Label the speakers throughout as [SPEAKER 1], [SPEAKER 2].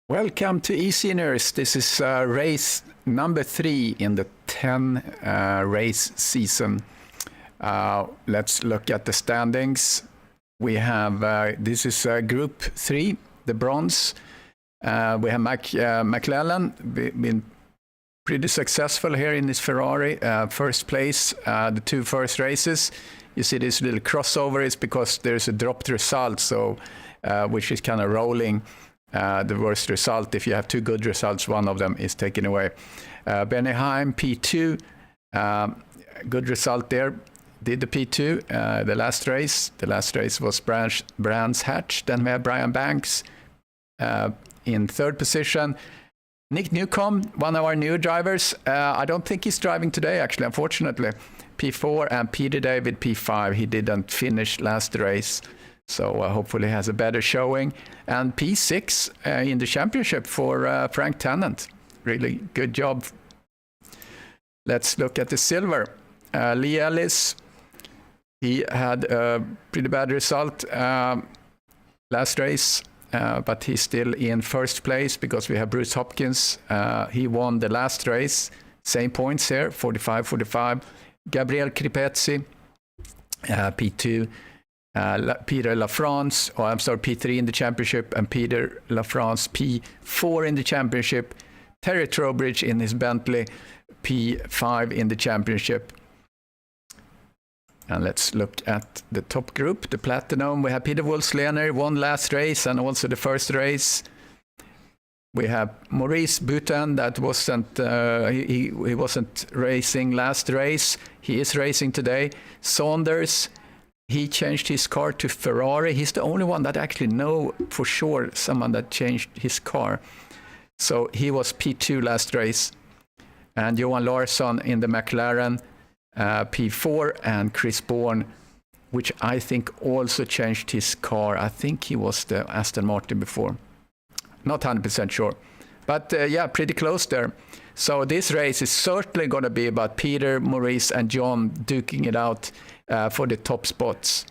[SPEAKER 1] Welcome to eSeniors. This is race number 3 in the 10 race season. Let's look at the standings. We have, this is Group 3, the bronze. We have McLellan, been pretty successful here in this Ferrari. First place, the 2 first races. You see this little crossover is because there's a dropped result, so which is kind of rolling. The worst result, if you have 2 good results, one of them is taken away. Benny Heim, P2, good result there. Did the P2, the last race. The last race was Brands Hatch. Then we have Brian Banks in 3rd position. Nick Newcomb, one of our new drivers. I don't think he's driving today, actually, unfortunately. P4 and Peter David, P5. He didn't finish last race. So hopefully he has a better showing. And P6 in the championship for Frank Tennant. Really good job. Let's look at the silver. Lee Ellis, he had a pretty bad result last race, but he's still in 1st place because we have Bruce Hopkins. He won the last race. Same points here, 45-45. Gabriel Cripezzi, P2. Peter LaFrance, P3 in the championship, and Peter LaFrance, P4 in the championship. Terry Trowbridge in his Bentley, P5 in the championship. And let's look at the top group, the Platinum. We have Peter Wolfslener, won last race and also the first race. We have Maurice Boutin, that wasn't he wasn't racing last race. He is racing today. Saunders, he changed his car to Ferrari. He's the only one that actually know for sure someone that changed his car. So he was P2 last race. And Johan Larsson in the McLaren, P4, and Chris Bourne, which I think also changed his car. I think he was the Aston Martin before. Not 100% sure. But yeah, pretty close there. So this race is certainly going to be about Peter, Maurice, and John duking it out for the top spots.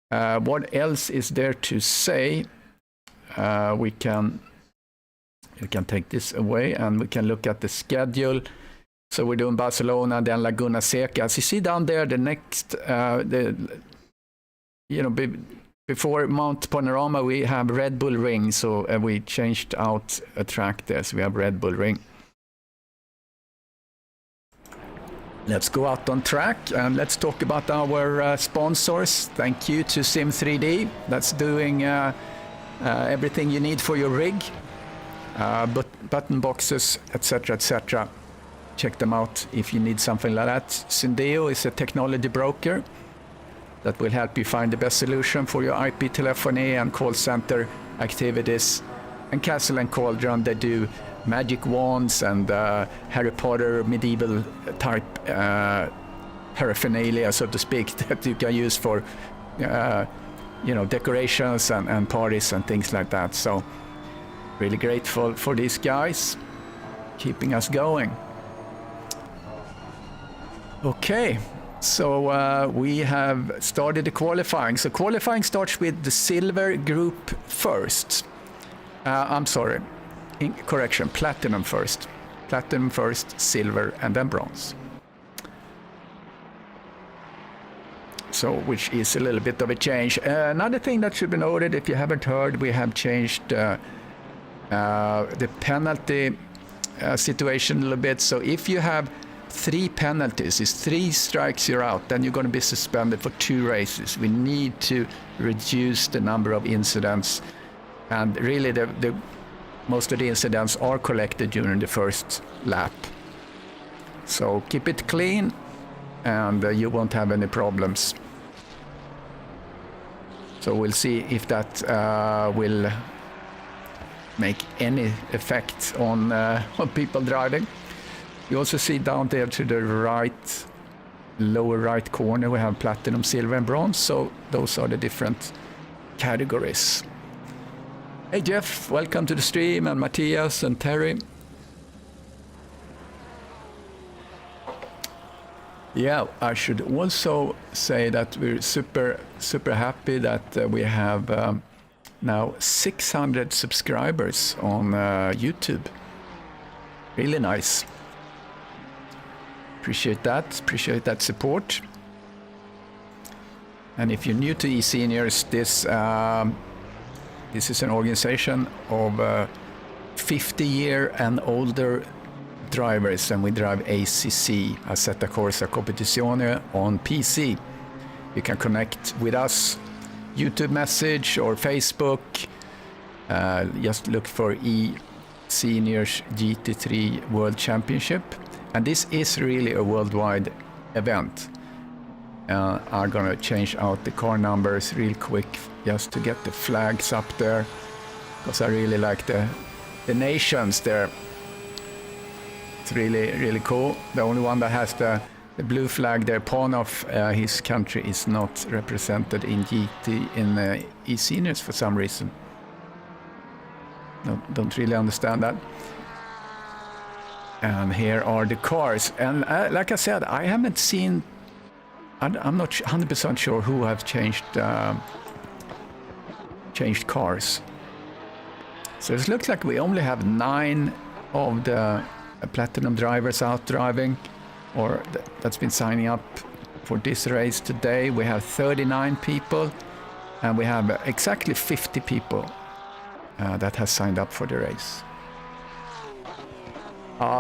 [SPEAKER 1] What else is there to say? We can take this away and we can look at the schedule. So we're doing Barcelona, then Laguna Seca. As you see down there, the next, before Mount Panorama, we have Red Bull Ring. So we changed out a track there. So we have Red Bull Ring. Let's go out on track and let's talk about our sponsors. Thank you to Sim3D. That's doing everything you need for your rig, button boxes, etc., etc. Check them out if you need something like that. Syndeo is a technology broker that will help you find the best solution for your IP telephony and call center activities. And Castle and Cauldron, they do magic wands and Harry Potter medieval type paraphernalia, so to speak, that you can use for decorations and parties and things like that. So really grateful for these guys keeping us going. Okay, so we have started the qualifying. So qualifying starts with the silver group first. Correction, platinum first. Platinum first, silver, and then bronze. So, which is a little bit of a change. Another thing that should be noted, if you haven't heard, we have changed the penalty situation a little bit. So if you have 3 penalties, it's 3 strikes you're out, then you're going to be suspended for 2 races. We need to reduce the number of incidents. And really, most of the incidents are collected during the first lap. So keep it clean and you won't have any problems. So we'll see if that will make any effect on people driving. You also see down there to the right, lower right corner, we have platinum, silver, and bronze. So those are the different categories. Hey Jeff, welcome to the stream, and Matthias and Terry. Yeah, I should also say that we're super happy that we have now 600 subscribers on YouTube. Really nice. Appreciate that support. And if you're new to eSeniors, this is an organization of 50-year and older drivers, and we drive ACC, Assetto Corsa Competizione, on PC. You can connect with us, YouTube message or Facebook. Just look for eSeniors GT3 World Championship. And this is really a worldwide event. I'm gonna change out the car numbers real quick just to get the flags up there, because I really like the nations there. It's really cool. The only one that has the blue flag there, Panov, his country is not represented in eSeniors for some reason. Don't really understand that. And here are the cars. And like I said, I haven't seen, I'm not 100% sure who have changed cars. So it looks like we only have 9 of the platinum drivers out driving, or that's been signing up for this race today. We have 39 people, and we have exactly 50 people that has signed up for the race.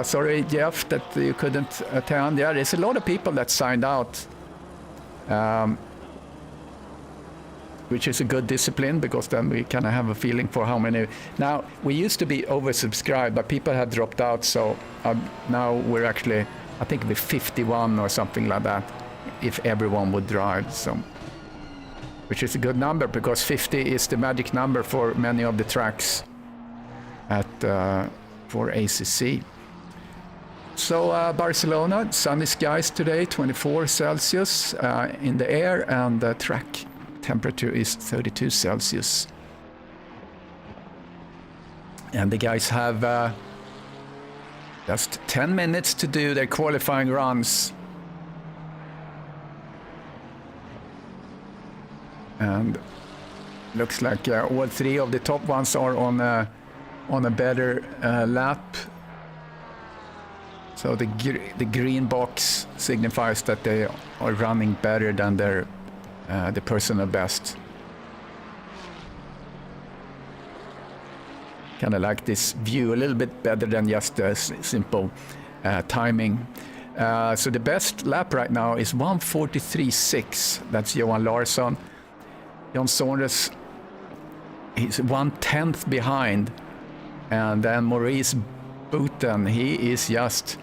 [SPEAKER 1] Sorry, Jeff, that you couldn't attend. Yeah, there's a lot of people that signed out, which is a good discipline, because then we kind of have a feeling for how many. Now, we used to be oversubscribed, but people have dropped out, so now we're actually, I think we're 51 or something like that, if everyone would drive, so, which is a good number, because 50 is the magic number for many of the tracks for ACC. So Barcelona, sunny skies today, 24 Celsius in the air, and the track temperature is 32 Celsius. And the guys have just 10 minutes to do their qualifying runs. And looks like all 3 of the top ones are on a better lap. So the green box signifies that they are running better than their the personal best. Kind of like this view a little bit better than just a simple timing. So the best lap right now is 1:43.6. That's Johan Larsson. Jon Saunders, he's 1/10 behind, and then Maurice Boutin, he's just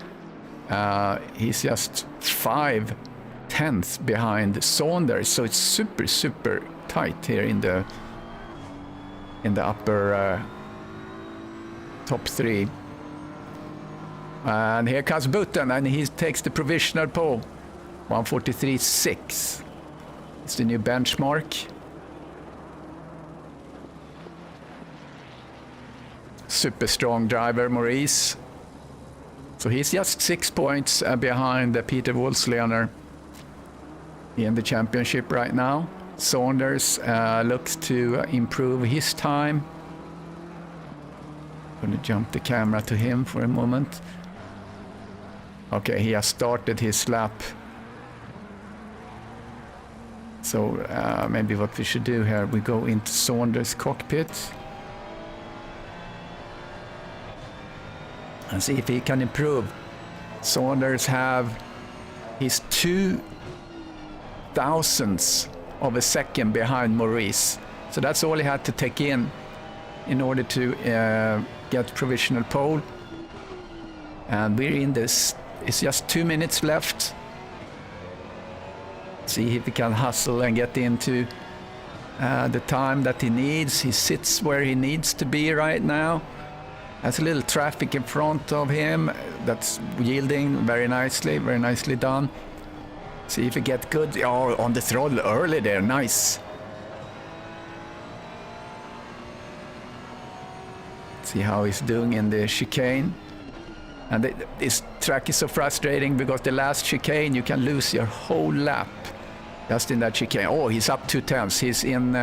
[SPEAKER 1] 5/10 behind Saunders. So it's super tight here in the upper top 3. And here comes Boutin, and he takes the provisional pole. 1:43.6. It's the new benchmark. Super strong driver, Maurice. So he's just 6 points behind Peter Wolfslener in the championship right now. Saunders looks to improve his time. Going to jump the camera to him for a moment. Okay, he has started his lap. So maybe what we should do here, we go into Saunders' cockpit and see if he can improve. Saunders he's 0.02 of a second behind Maurice. So that's all he had to take in order to get provisional pole. And we're in this, it's just 2 minutes left. See if he can hustle and get into the time that he needs. He sits where he needs to be right now. Has a little traffic in front of him that's yielding very nicely done. See if he get good. Oh, on the throttle early there, nice. See how he's doing in the chicane. And this track is so frustrating because the last chicane you can lose your whole lap just in that chicane. Oh, he's up 2 tenths. He's in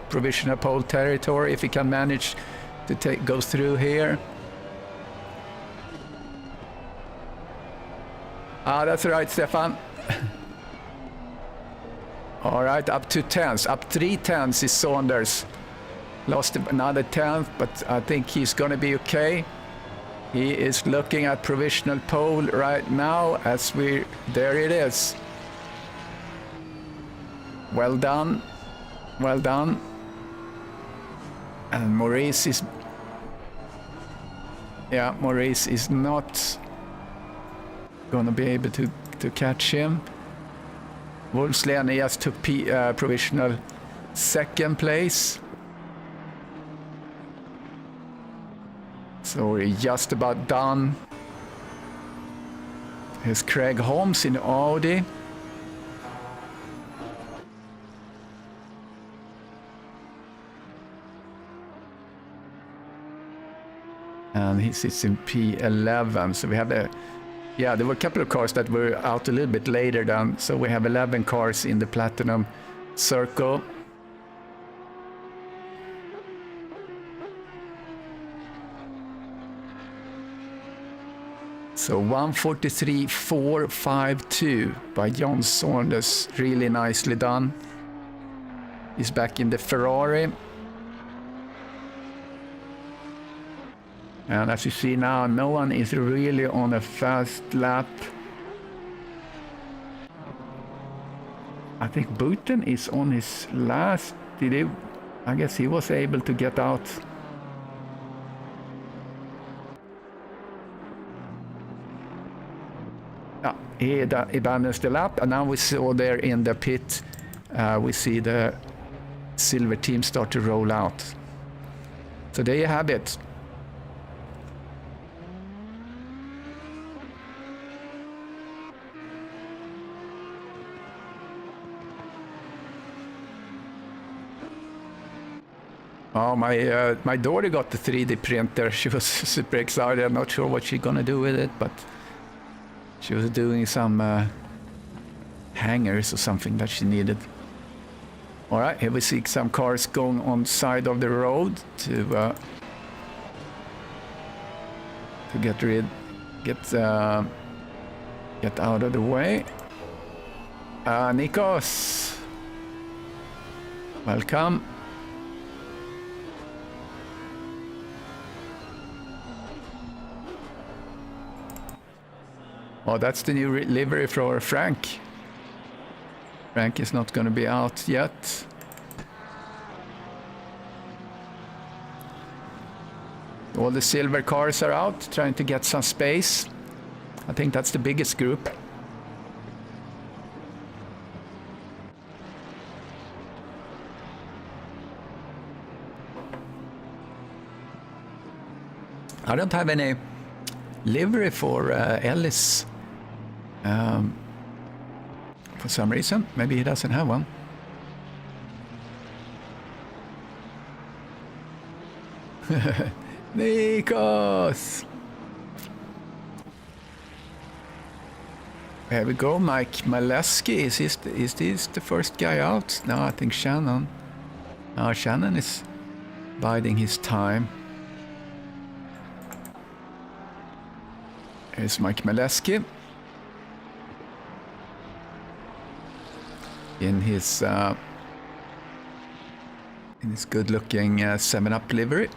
[SPEAKER 1] provisional pole territory if he can manage to go through here. That's right, Stefan. All right, up 2 tenths, up 3 tenths is Saunders. Lost another tenth, but I think he's going to be okay. He is looking at provisional pole right now as there it is. Well done, well done. And Maurice is not going to be able to catch him. Wolfsley just took provisional second place. So we're just about done. Here's Craig Holmes in Audi. And he sits in P11. So we have there were a couple of cars that were out a little bit later than, so we have 11 cars in the Platinum Circle. So 1:43.452 by John Saunders, really nicely done. He's back in the Ferrari. And as you see now, no one is really on a fast lap. I think Booten is on his last. I guess he was able to get out. He abandons the lap, and now we saw there in the pit, we see the silver team start to roll out. So there you have it. Oh, my daughter got the 3D printer. She was super excited. I'm not sure what she's gonna do with it, but she was doing some hangers or something that she needed. All right, here we see some cars going on side of the road to get out of the way. Nikos, welcome. Oh, that's the new livery for Frank. Frank is not going to be out yet. All the silver cars are out, trying to get some space. I think that's the biggest group. I don't have any livery for Ellis. For some reason, maybe he doesn't have one. Nikos! Here we go, Mike Maleski. Is this the first guy out? No, I think Shannon. No, Shannon is biding his time. Here's Mike Maleski in his good-looking 7-Up livery.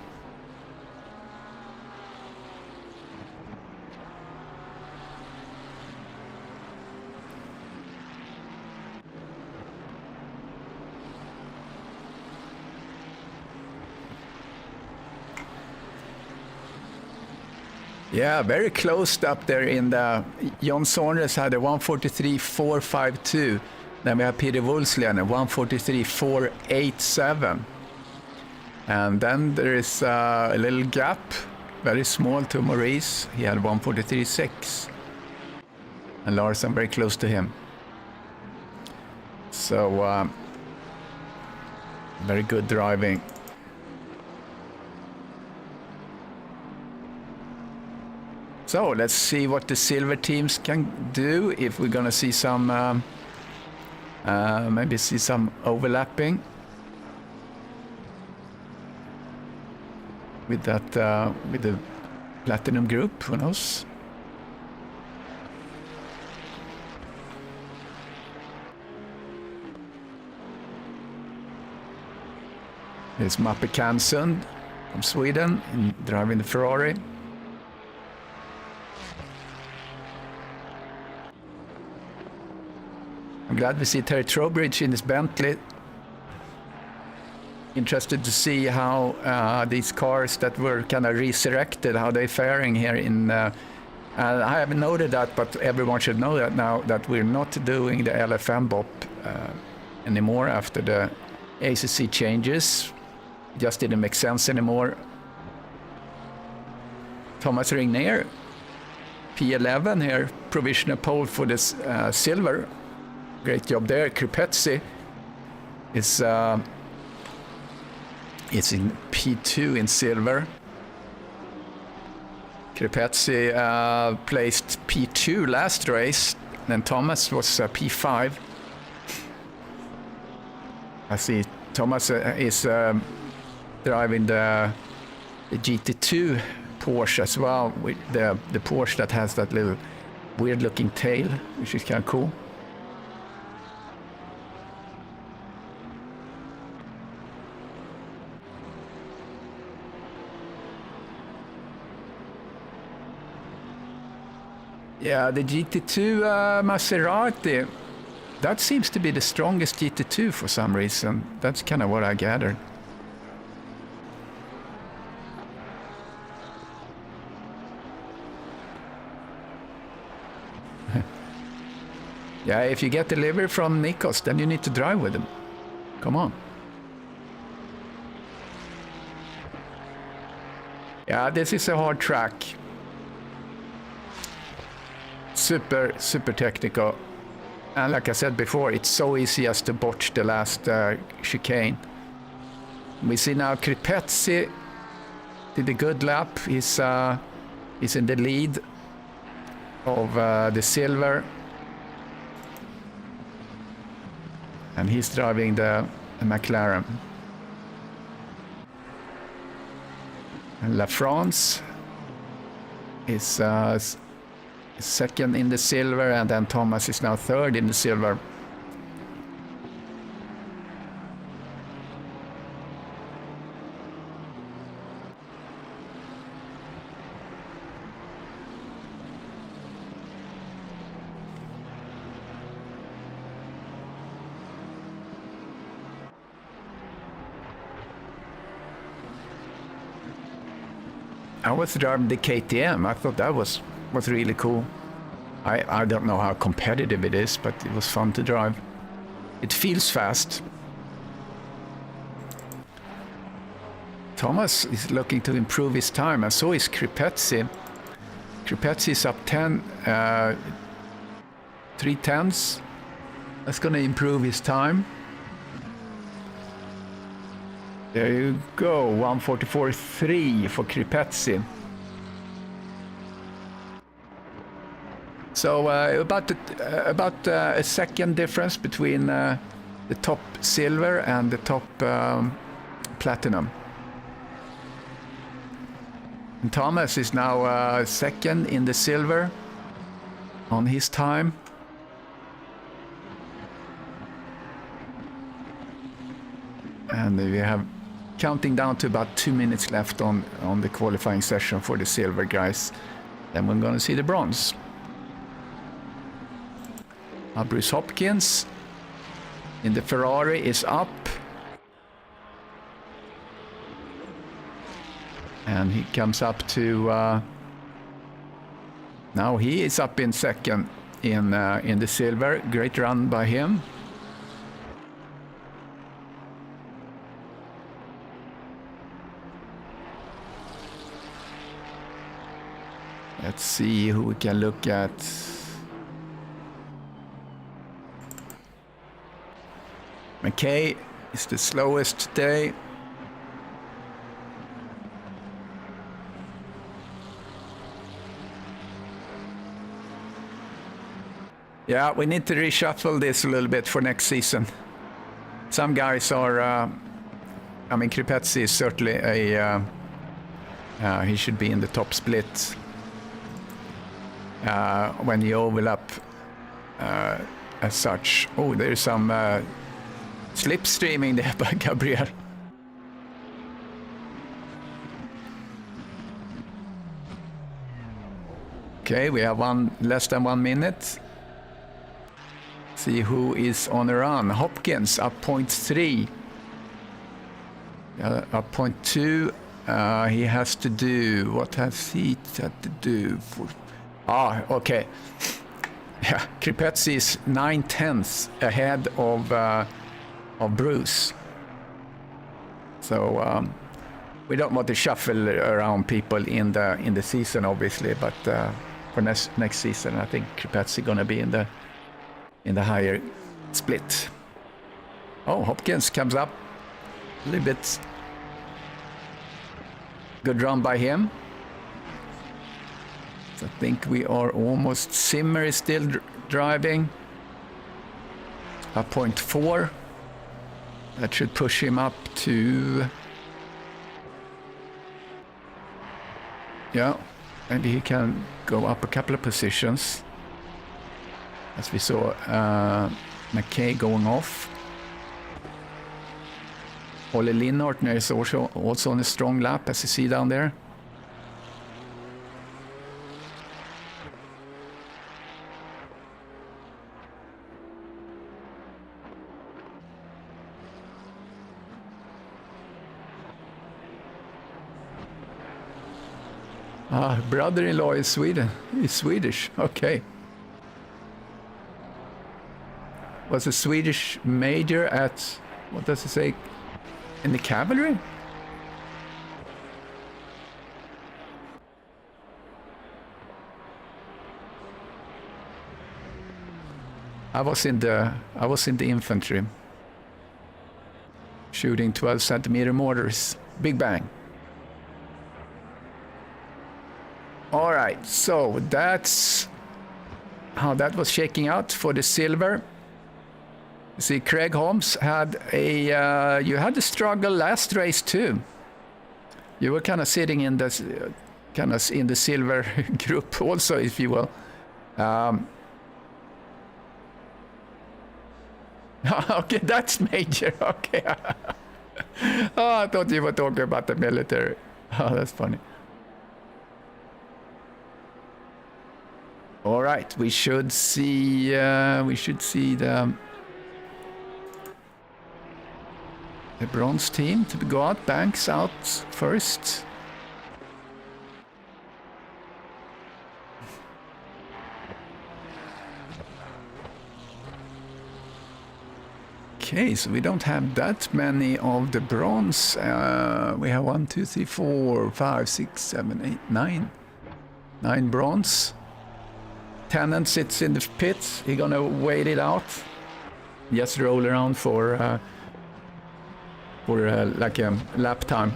[SPEAKER 1] Yeah, very close up there in the... John Saunders had a 1:43.452. Then we have Peter Wolseley a 1:43.487. And then there is a little gap, very small, to Maurice. He had 1:43.6. And Larson very close to him. So, very good driving. So let's see what the silver teams can do, if we're gonna see some, maybe see some overlapping. with that with the platinum group. Who knows? Here's Mappe Kansund from Sweden driving the Ferrari. I'm glad we see Terry Trowbridge in his Bentley. Interested to see how these cars that were kind of resurrected, how they're faring here in... I haven't noted that, but everyone should know that now, that we're not doing the LFM BOP anymore after the ACC changes. Just didn't make sense anymore. Thomas Ringner, P11 here, provisional pole for this silver. Great job there. Krupetzi is in P2 in silver. Krupetzi placed P2 last race, then Thomas was P5. I see Thomas is driving the GT2 Porsche as well, with the Porsche that has that little weird looking tail, which is kind of cool. Yeah, the GT2 Maserati, that seems to be the strongest GT2 for some reason. That's kind of what I gathered. Yeah, if you get delivery from Nikos, then you need to drive with him. Come on. Yeah, this is a hard track. Super technical. And like I said before, it's so easy as to botch the last chicane. We see now Krupetzi did a good lap. He's in the lead of the silver. And he's driving the McLaren. And La France is second in the silver, and then Thomas is now third in the silver. I was driving the KTM. I thought that was really cool. I don't know how competitive it is, but it was fun to drive. It feels fast. Thomas is looking to improve his time, and so is Krupetzi. Krupetzi is up 10, 3/10. That's going to improve his time. There you go, 1:44.3 for Krupetzi. So about a second difference between the top silver and the top platinum. And Thomas is now second in the silver on his time. And we have counting down to about 2 minutes left on the qualifying session for the silver guys. Then we're going to see the bronze. Bruce Hopkins in the Ferrari is up. And he comes up to... now he is up in second in the silver. Great run by him. Let's see who we can look at. McKay is the slowest today. Yeah, we need to reshuffle this a little bit for next season. Some guys are, I mean, Krupetzi is certainly a He should be in the top split. When you overlap as such. Oh, there's some slipstreaming there by Gabriel. Okay, we have less than 1 minute. See who is on a run. Hopkins up 0.3. Up 0.2. He has to do. What has he had to do? Okay. Yeah, Kripetzi is 9/10 ahead of Bruce. So we don't want to shuffle around people in the season, obviously, but for next season, I think Kripetzi gonna be in the higher split. Oh, Hopkins comes up a little bit. Good run by him. So I think we are almost. Zimmer is still driving. A 0.4. That should push him up to. Yeah, maybe he can go up a couple of positions. As we saw McKay going off. Ole Linnartner is also on a strong lap, as you see down there. Brother-in-law is Sweden. He's Swedish. Okay. Was a Swedish major at, what does it say, in the cavalry? I was in the infantry, shooting 12-centimeter mortars. Big bang. All right, so that's how that was shaking out for the silver. You see, Craig Holmes had you had a struggle last race too. You were kind of sitting in the silver group also, if you will. Okay, that's major. Okay. Oh, I thought you were talking about the military. Oh, that's funny. All right, we should see the bronze team to go out. Banks out first. Okay, so we don't have that many of the bronze. We have 1, 2, 3, 4, 5, 6, 7, 8, 9. 9 bronze. Tennant sits in the pit. He's gonna wait it out. Just roll around for like a lap time.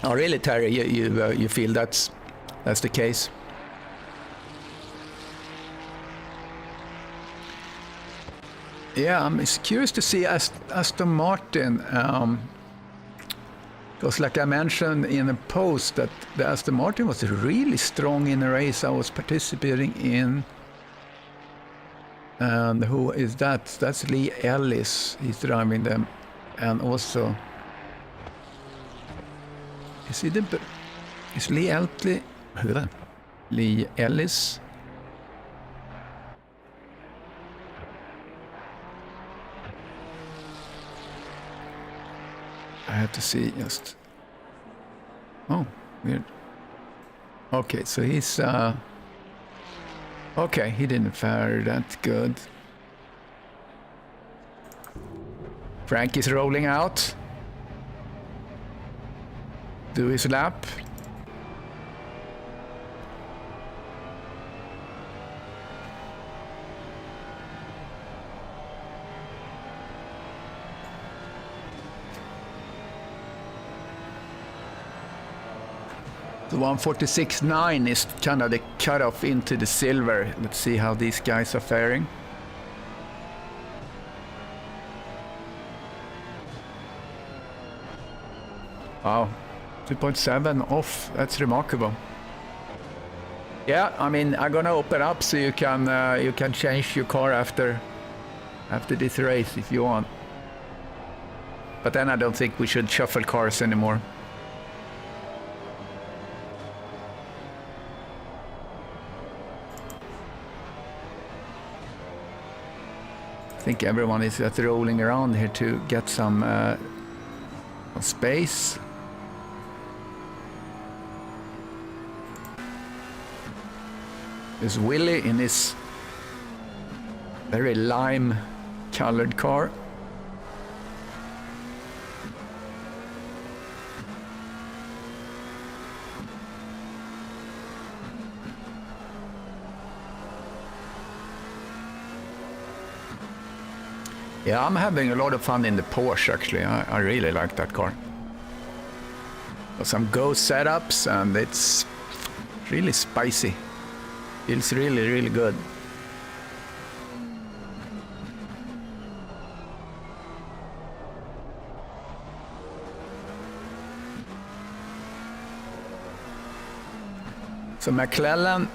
[SPEAKER 1] Oh, really, Terry? You feel that's the case? Yeah, I'm curious to see Aston Martin. Because like I mentioned in a post that the Aston Martin was really strong in a race I was participating in. And who is that? That's Lee Ellis. He's driving them. And also, is Lee Eltley? Lee Ellis. I have to see just. Oh, weird. Okay, so he's. Okay, he didn't fare that good. Frank is rolling out. Do his lap. The 146.9 is kind of the cutoff into the silver. Let's see how these guys are faring. Wow, 2.7 off. That's remarkable. Yeah, I mean, I'm gonna open up so you can change your car after this race if you want. But then I don't think we should shuffle cars anymore. I think everyone is just rolling around here to get some space. There's Willie in his very lime-colored car. Yeah, I'm having a lot of fun in the Porsche, actually. I really like that car. Got some Go setups, and it's really spicy. Feels really, really good. So McClellan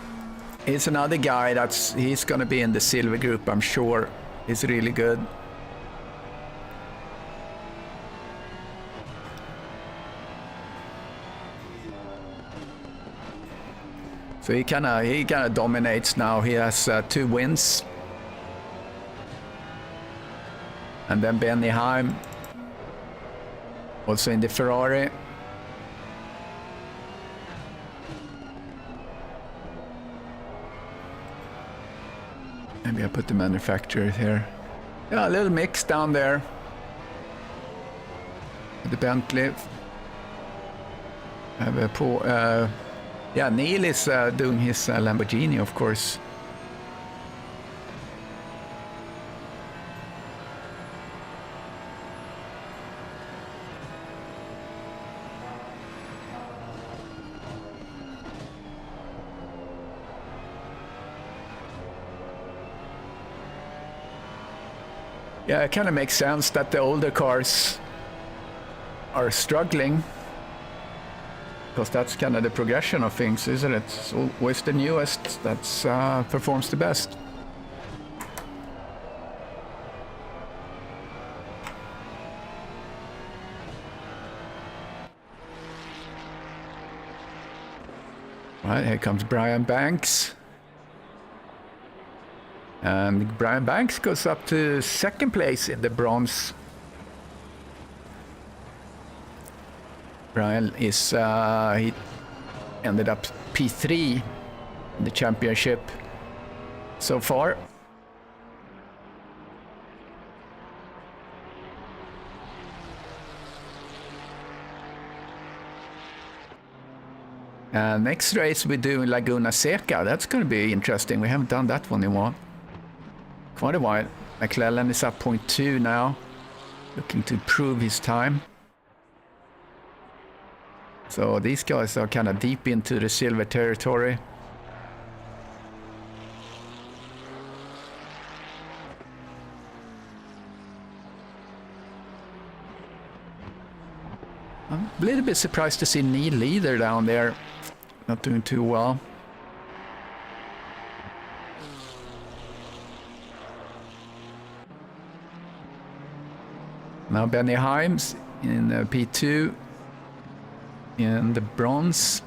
[SPEAKER 1] is another guy he's going to be in the silver group, I'm sure. He's really good. So he kind of dominates now. He has 2 wins, and then Benny Heim, also in the Ferrari. Maybe I put the manufacturer here. Yeah, a little mix down there. The Bentley. I have a yeah, Neil is doing his Lamborghini, of course. Yeah, it kind of makes sense that the older cars are struggling. Because that's kind of the progression of things, isn't it? It's always the newest that performs the best. Right, here comes Brian Banks. And Brian Banks goes up to 2nd place in the bronze. Brian is, he ended up P3 in the championship so far. Next race we do in Laguna Seca. That's going to be interesting. We haven't done that one in quite a while. McClellan is up 0.2 now, looking to improve his time. So these guys are kind of deep into the silver territory. I'm a little bit surprised to see Neil Leader down there, not doing too well. Now Benny Himes in P2 in the bronze.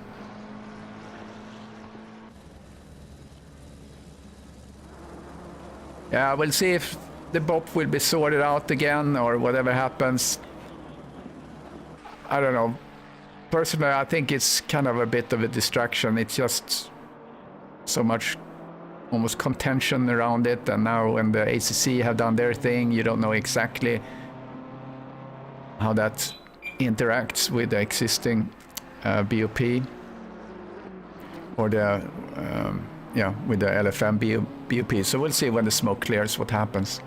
[SPEAKER 1] Yeah, we'll see if the BOP will be sorted out again or whatever happens. I don't know. Personally, I think it's kind of a bit of a distraction. It's just so much almost contention around it, and now when the ACC have done their thing, you don't know exactly how that interacts with the existing BOP or the with the LFM BOP. So we'll see when the smoke clears what happens.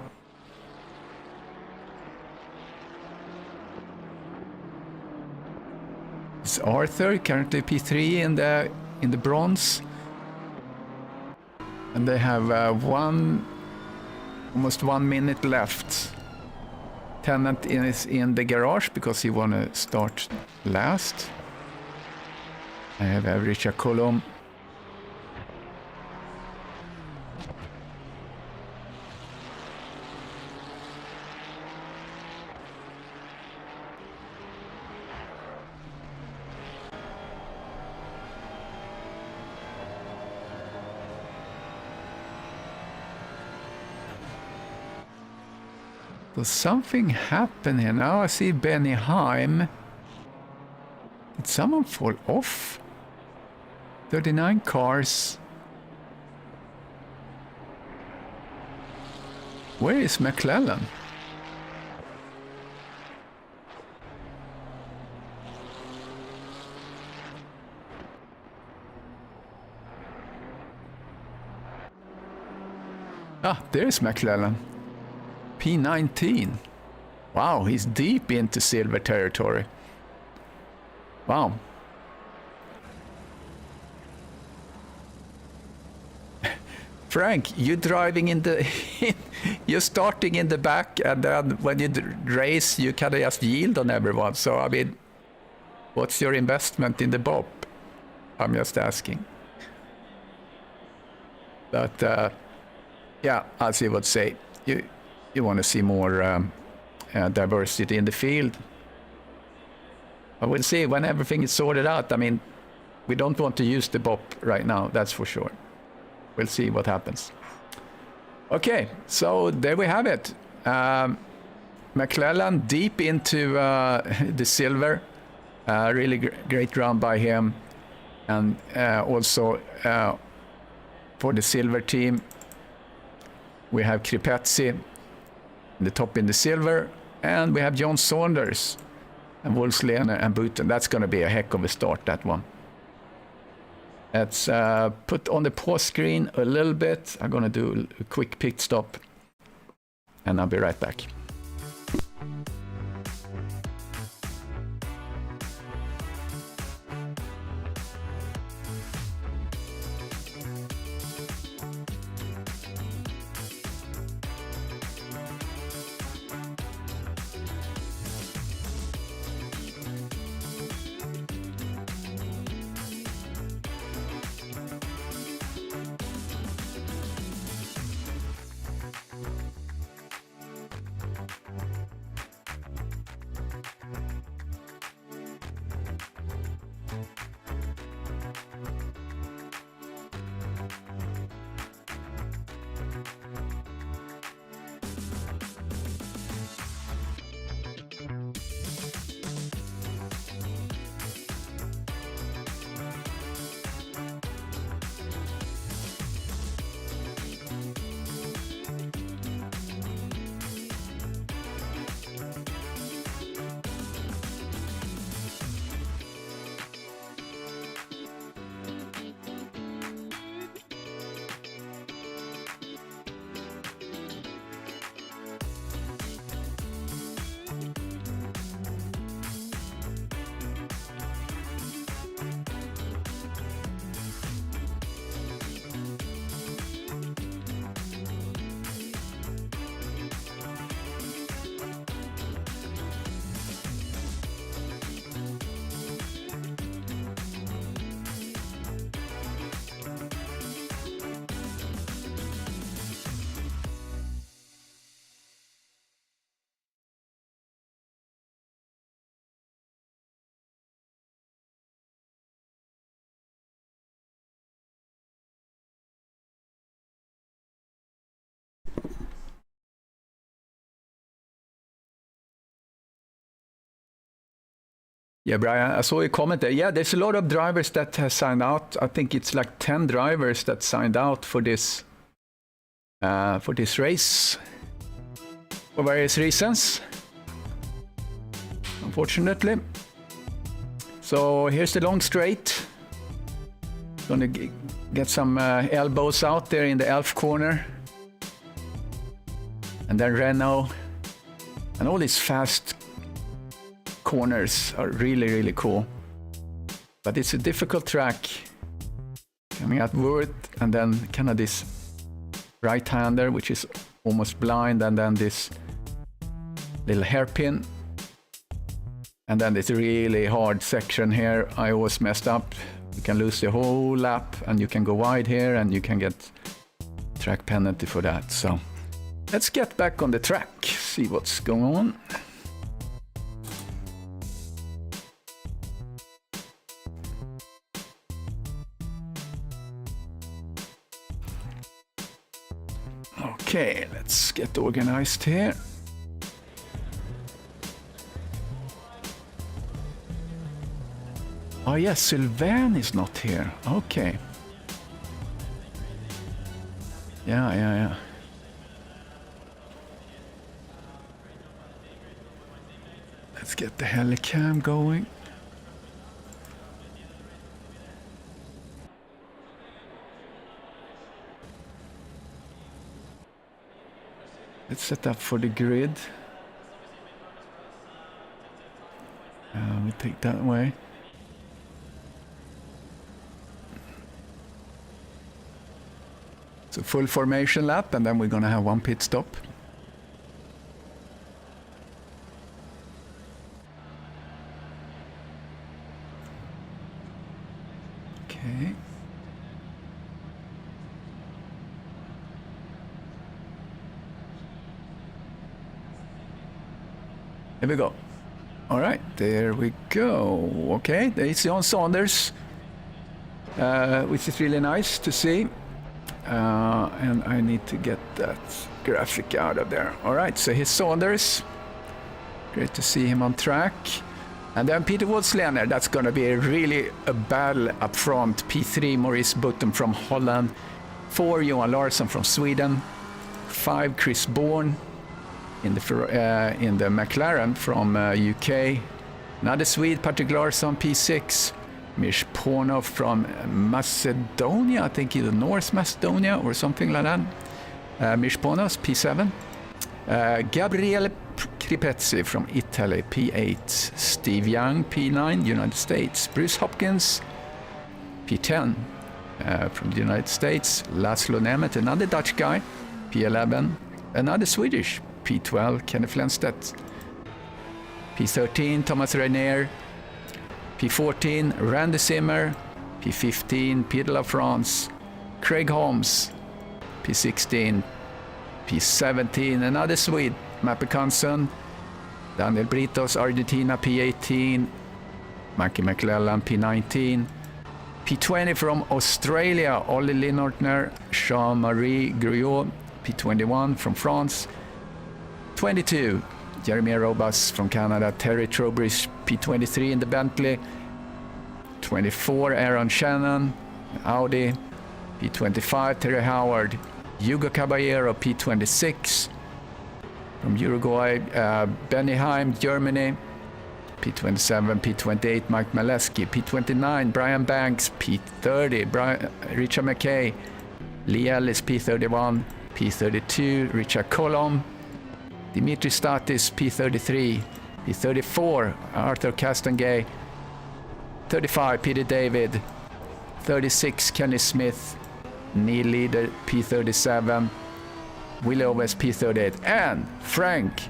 [SPEAKER 1] It's Arthur, currently P3 in the bronze, and they have almost 1 minute left. Tenant is in the garage because he want to start last. I have average a column. So something happened here. Now I see Benny Heim. Did someone fall off? 39 cars. Where is McClellan? Ah, there's McClellan. P19. Wow, he's deep into silver territory. Wow. Frank, you're driving in the... you're starting in the back, and then when you race, you kind of just yield on everyone. So, I mean, what's your investment in the Bob? I'm just asking. But, yeah, as you would say, you want to see more diversity in the field. But we'll see when everything is sorted out. I mean, we don't want to use the BOP right now, that's for sure. We'll see what happens. Okay, so there we have it. McClellan deep into the silver. Really great round by him. And also for the silver team, we have Kripetzi, the top in the silver, and we have John Saunders and Wolfslehner and Buten. That's going to be a heck of a start, that one. Let's put on the pause screen a little bit. I'm going to do a quick pit stop, and I'll be right back. Yeah, Brian, I saw your comment there. Yeah, there's a lot of drivers that have signed out. I think it's like 10 drivers that signed out for this race for various reasons, unfortunately. So here's the long straight. Gonna get some elbows out there in the Elf corner. And then Renault. And all these fast corners are really, really cool. But it's a difficult track. Coming at Worth, and then kind of this right-hander, which is almost blind, and then this little hairpin. And then this really hard section here, I always messed up. You can lose the whole lap and you can go wide here and you can get track penalty for that. So let's get back on the track, see what's going on. Okay, let's get organized here. Oh yes, Sylvain is not here. Okay. Yeah. Let's get the helicam going. Let's set up for the grid. We take that way. So full formation lap, and then we're gonna have one pit stop. Okay. Here we go. All right, there we go. Okay, there's Jon Saunders, which is really nice to see. And I need to get that graphic out of there. All right, so here's Saunders. Great to see him on track. And then Peter Woodslender, that's going to be really a battle up front. P3, Maurice Button from Holland. 4, Johan Larsson from Sweden. 5, Chris Bourne in the McLaren from UK. Another Swede, Patrick Larsson, P6. Mish Pornov from Macedonia, I think either North Macedonia or something like that. Mish Pornov, P7. Gabriele Cripezzi from Italy, P8. Steve Young, P9, United States. Bruce Hopkins, P10 from the United States. Laszlo Nemeth, another Dutch guy, P11. Another Swedish, P12, Kenneth Flenstedt. P13, Thomas Reinier. P14, Randy Zimmer. P15, Peter LaFrance. Craig Holmes. P16, P17, another Swede, Mappe Kansen. Daniel Britos, Argentina, P18. Mackie McClellan, P19. P20 from Australia, Ollie Linortner. Jean-Marie Guyot, P21 from France. 22, Jeremy Robas from Canada. Terry Trowbridge, P23 in the Bentley. 24, Aaron Shannon, Audi. P25, Terry Howard. Hugo Caballero, P26 from Uruguay. Benny Heim, Germany. P27, P28, Mike Maleski. P29, Brian Banks. P30, Richard McKay. Lee Ellis, P31. P32, Richard Colom. Dimitri Statis, P33. P34, Arthur Castengay. 35, Peter David. 36, Kenny Smith. Neil Leader, P37. Willie Owens, P38. And Frank,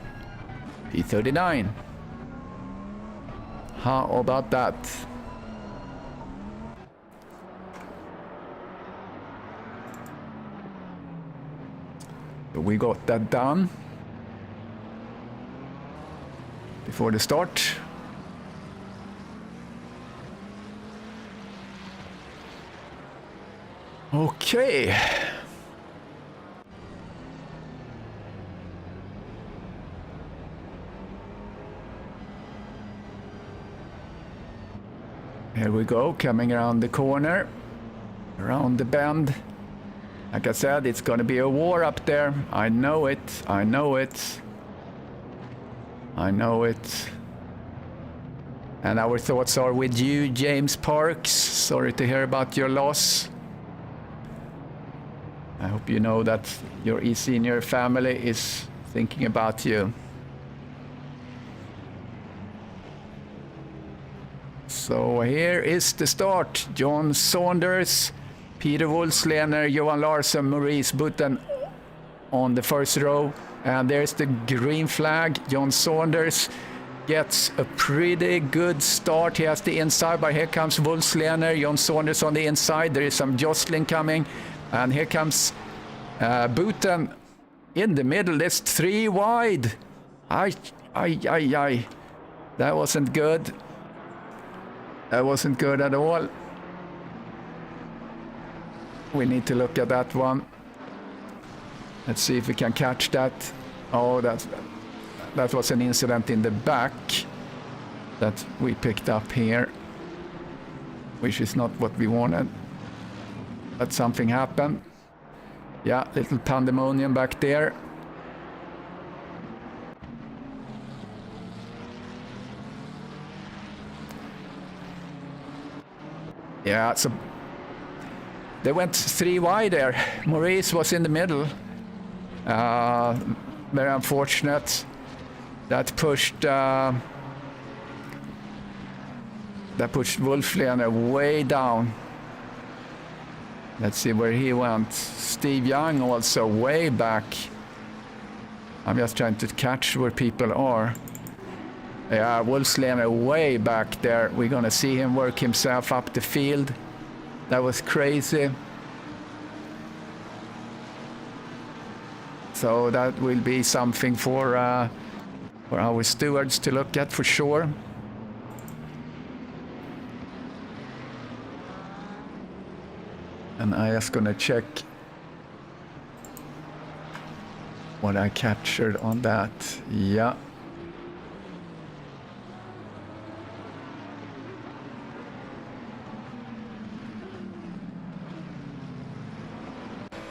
[SPEAKER 1] P39. How about that? We got that done before the start. Okay. Here we go, coming around the corner, around the bend. Like I said, it's going to be a war up there. I know it. I know it. I know it. And our thoughts are with you, James Parks. Sorry to hear about your loss. I hope you know that your eSenior family is thinking about you. So here is the start. Jon Saunders, Peter Woodslender, Johan Larsson, Maurice Button on the first row. And there's the green flag. John Saunders gets a pretty good start. He has the inside, but here comes Wolfslener. John Saunders on the inside. There is some jostling coming. And here comes Buten in the middle. There's 3 wide. Ay. That wasn't good. That wasn't good at all. We need to look at that one. Let's see if we can catch that. Oh, that was an incident in the back that we picked up here, which is not what we wanted. But something happened. Yeah, little pandemonium back there. Yeah, so they went 3 wide there. Maurice was in the middle. Very unfortunate. That pushed Wolflener way down. Let's see where he went. Steve Young also way back. I'm just trying to catch where people are. Yeah, Wolfslener way back there. We're gonna see him work himself up the field. That was crazy. So that will be something for our stewards to look at for sure. And I just gonna check what I captured on that. Yeah.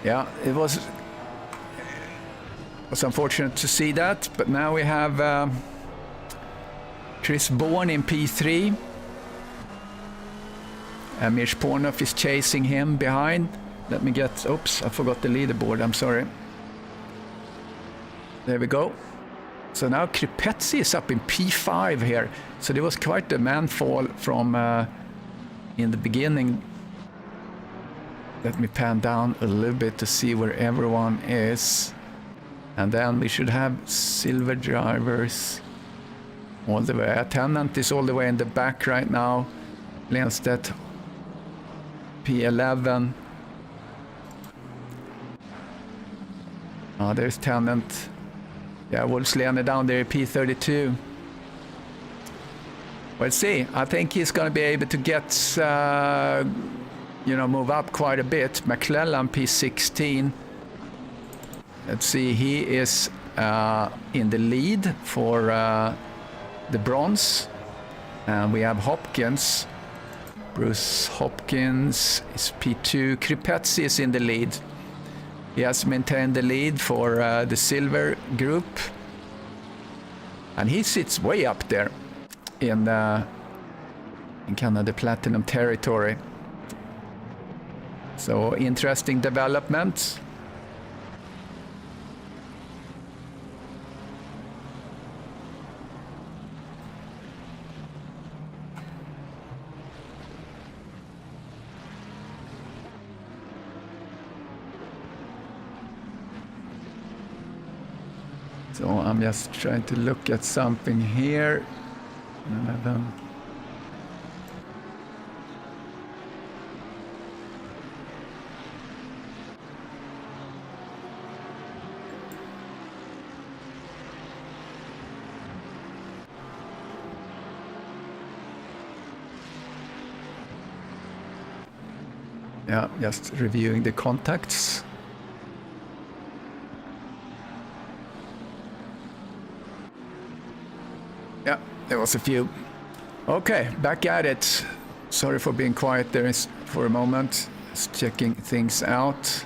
[SPEAKER 1] Yeah, it was unfortunate to see that, but now we have Chris Bourne in P3. Mirj Pornov is chasing him behind. Let me get... Oops, I forgot the leaderboard. I'm sorry. There we go. So now Kripetzi is up in P5 here. So there was quite a manfall from in the beginning. Let me pan down a little bit to see where everyone is. And then we should have silver drivers all the way. Tennant is all the way in the back right now. Lenstedt P11. Oh, there's Tennant. Yeah, Wolfslener down there, P32. We'll see. I think he's going to be able to get, move up quite a bit. McClellan, P16. Let's see, he is in the lead for the bronze. And we have Hopkins. Bruce Hopkins is P2. Kripetzi is in the lead. He has maintained the lead for the silver group. And he sits way up there in kind of the platinum territory. So interesting development. So I'm just trying to look at something here. 11. Yeah, just reviewing the contacts. Yeah, there was a few. Okay, back at it. Sorry for being quiet there for a moment. Just checking things out.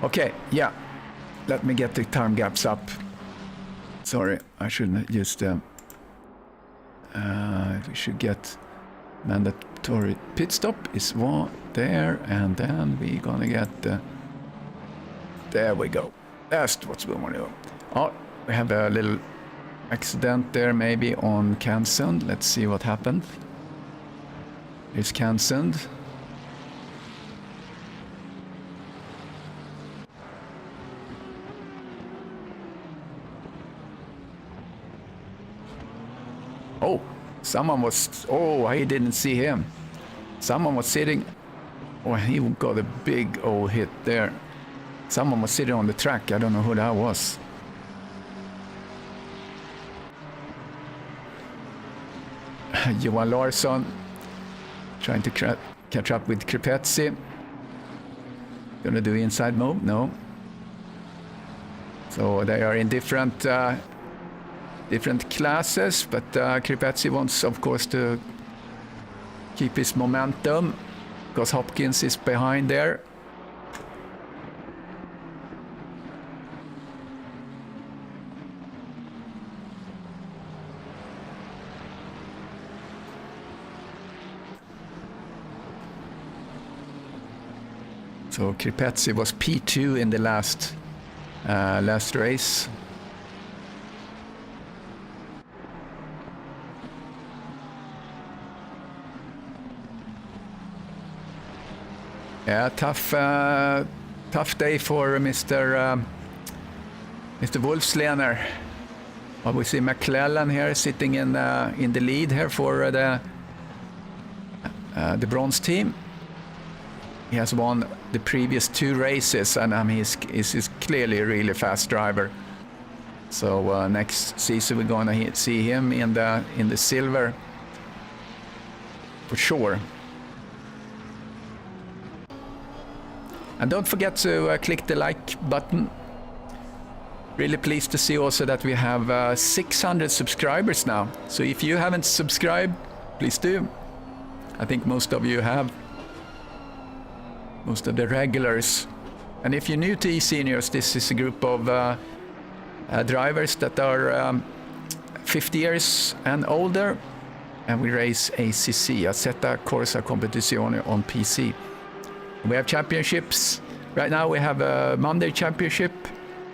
[SPEAKER 1] Okay, yeah. Let me get the time gaps up. Sorry, I shouldn't use them. We should get mandatory pit stop is one there, and then we're gonna get the... There we go. That's what we want to do. Oh, we have a little accident there maybe on Kansund. Let's see what happened. It's Kansund. Someone was, oh, I didn't see him. Someone was sitting, oh, he got a big old hit there. Someone was sitting on the track, I don't know who that was. Johan Larsson trying to catch up with Kripetzi. Gonna do inside move? No. So they are in different classes, but Kripetzi wants, of course, to keep his momentum because Hopkins is behind there. So Kripetzi was P2 in the last race. Yeah, tough day for Mr. Wolfslener. Well, we see McClellan here sitting in the lead here for the bronze team. He has won the previous 2 races, and he's clearly a really fast driver. So next season we're gonna see him in the silver for sure. And don't forget to click the like button. Really pleased to see also that we have 600 subscribers now. So if you haven't subscribed, please do. I think most of you have. Most of the regulars. And if you're new to eSeniors, this is a group of drivers that are 50 years and older, and we race ACC, Assetto Corsa Competizione on PC. We have championships. Right now we have a Monday championship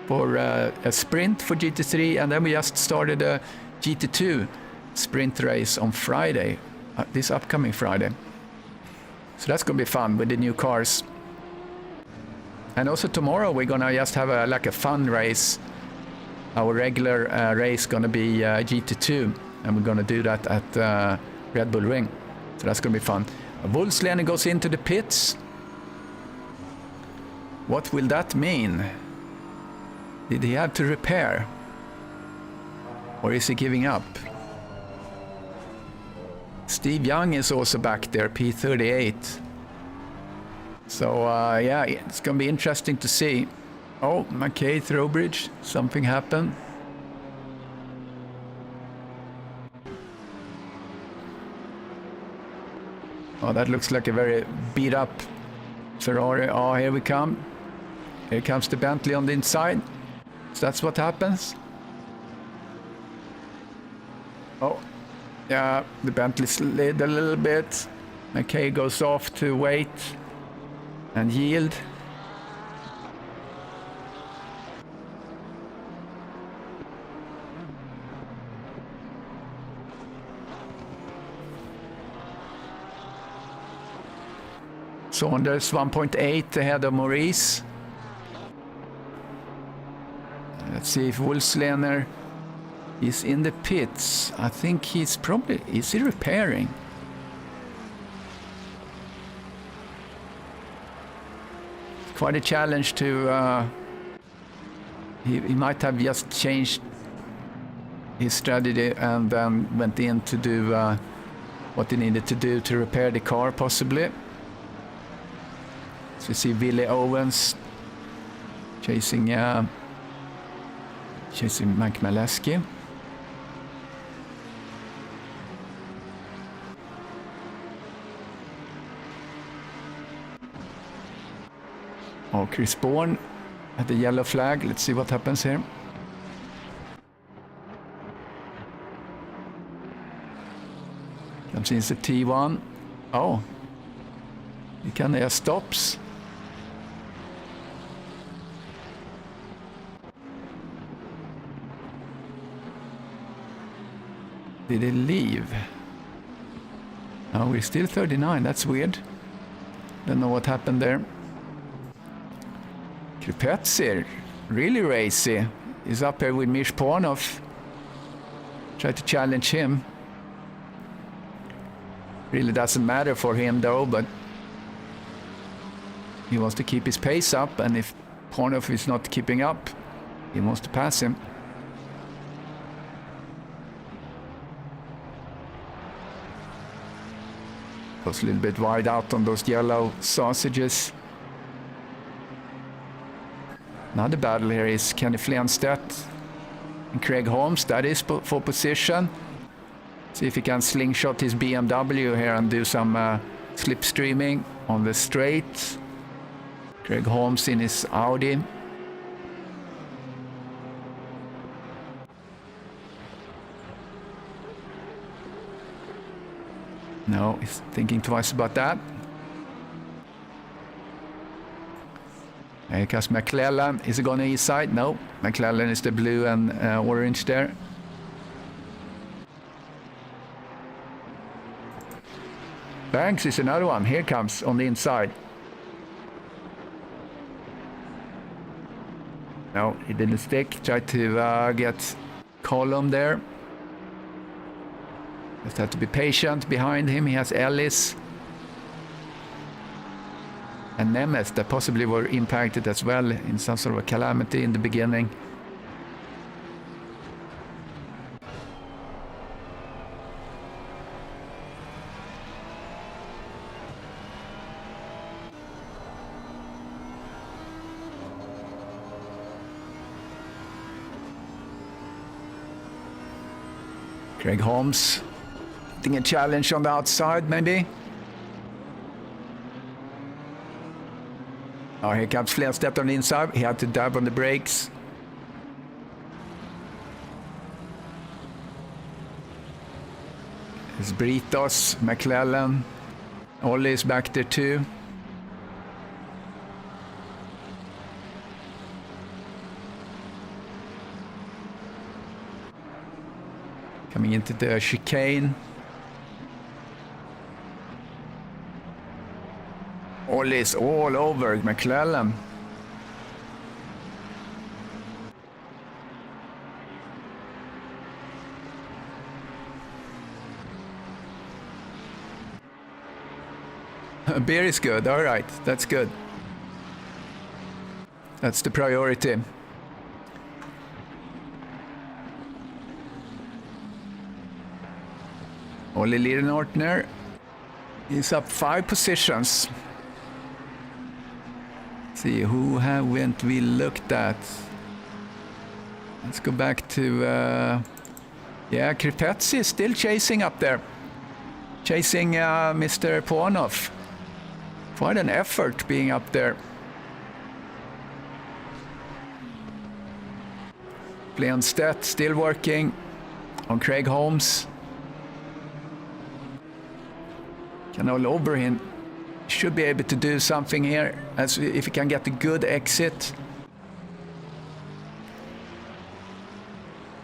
[SPEAKER 1] for a sprint for GT3, and then we just started a GT2 sprint race on Friday, this upcoming Friday. So that's going to be fun with the new cars. And also tomorrow we're going to just have a fun race. Our regular race going to be GT2, and we're going to do that at Red Bull Ring. So that's going to be fun. Wolfslener goes into the pits. What will that mean? Did he have to repair? Or is he giving up? Steve Young is also back there, P38. So yeah, it's going to be interesting to see. Oh, McKay, Throwbridge, something happened. Oh, that looks like a very beat up Ferrari. Oh, here we come. Here comes the Bentley on the inside. So that's what happens. Oh. Yeah, the Bentley slid a little bit. McKay goes off to wait and yield. Saunders 1.8 ahead of Maurice. Let's see if Wolfslener is in the pits. I think he's probably... Is he repairing? Quite a challenge to... He might have just changed his strategy and then went in to do what he needed to do to repair the car, possibly. So you see Willie Owens chasing Mike Maleski. Oh, Chris Bourne at the yellow flag. Let's see what happens here. Comes in the T1. Oh, he kind of stops. Did he leave? Oh, we're still 39. That's weird. Don't know what happened there. Kripetzi, really racy. He's up here with Mishponov. Try to challenge him. Really doesn't matter for him though, but he wants to keep his pace up, and if Pornov is not keeping up, he wants to pass him. Goes a little bit wide out on those yellow sausages. Another battle here is Kenny Flenstedt and Craig Holmes. That is for position. See if he can slingshot his BMW here and do some slipstreaming on the straight. Craig Holmes in his Audi. No, he's thinking twice about that. Here comes McClellan. Is he going to east side? No. McClellan is the blue and orange there. Banks is another one. Here comes on the inside. No, he didn't stick. Tried to get Column there. Just have to be patient behind him. He has Ellis and Nemeth that possibly were impacted as well in some sort of a calamity in the beginning. Craig Holmes getting a challenge on the outside, maybe. Oh, here comes Flenstedt on the inside. He had to dab on the brakes. It's Britos, McClellan. Ollie is back there too. Coming into the chicane. Ollie is all over McClellan. Beer is good, all right, that's good. That's the priority. Ollie Lidenordner is up 5 positions. See, who haven't we looked at? Let's go back to... yeah, Kripetsi is still chasing up there. Chasing Mr. Pornov. Quite an effort being up there. Flenstedt still working on Craig Holmes. Can all over him. Should be able to do something here, as if he can get a good exit.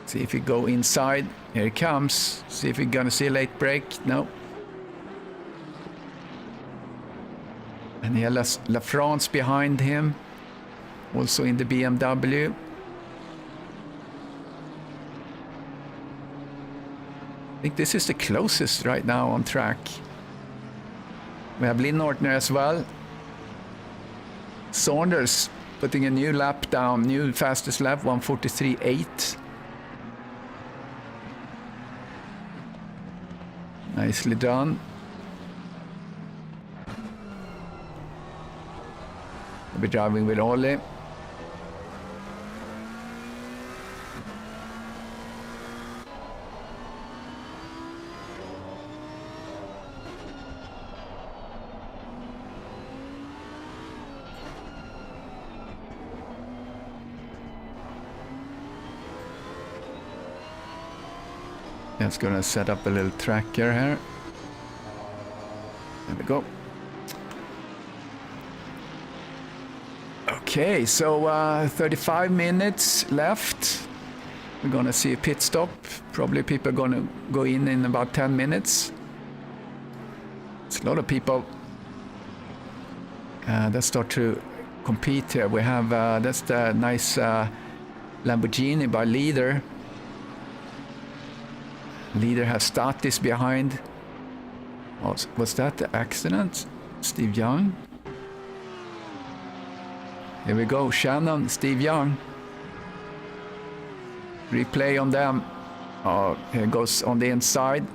[SPEAKER 1] See if he go inside. Here he comes. See if we're gonna see a late break. No. And he has La France behind him, also in the BMW. I think this is the closest right now on track. We have Lidenordner as well. Saunders putting a new lap down, new fastest lap, 1:43.8. Nicely done. We'll be driving with Ollie. Just gonna set up a little tracker here. There we go. Okay, so 35 minutes left. We're gonna see a pit stop. Probably people are gonna go in about 10 minutes. It's a lot of people that start to compete here. We have that's the nice Lamborghini by Leader. Leader has Statis behind. Was that the accident? Steve Young? Here we go, Shannon, Steve Young. Replay on them. Oh, here goes on the inside.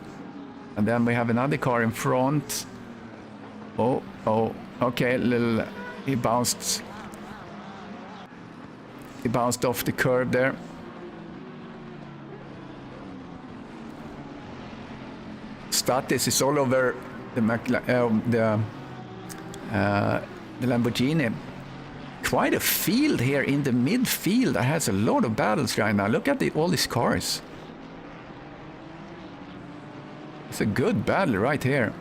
[SPEAKER 1] And then we have another car in front. Oh, okay, he bounced off the curb there. Statis is all over the Lamborghini. Quite a field here in the midfield that has a lot of battles right now. Look at all these cars. It's a good battle right here.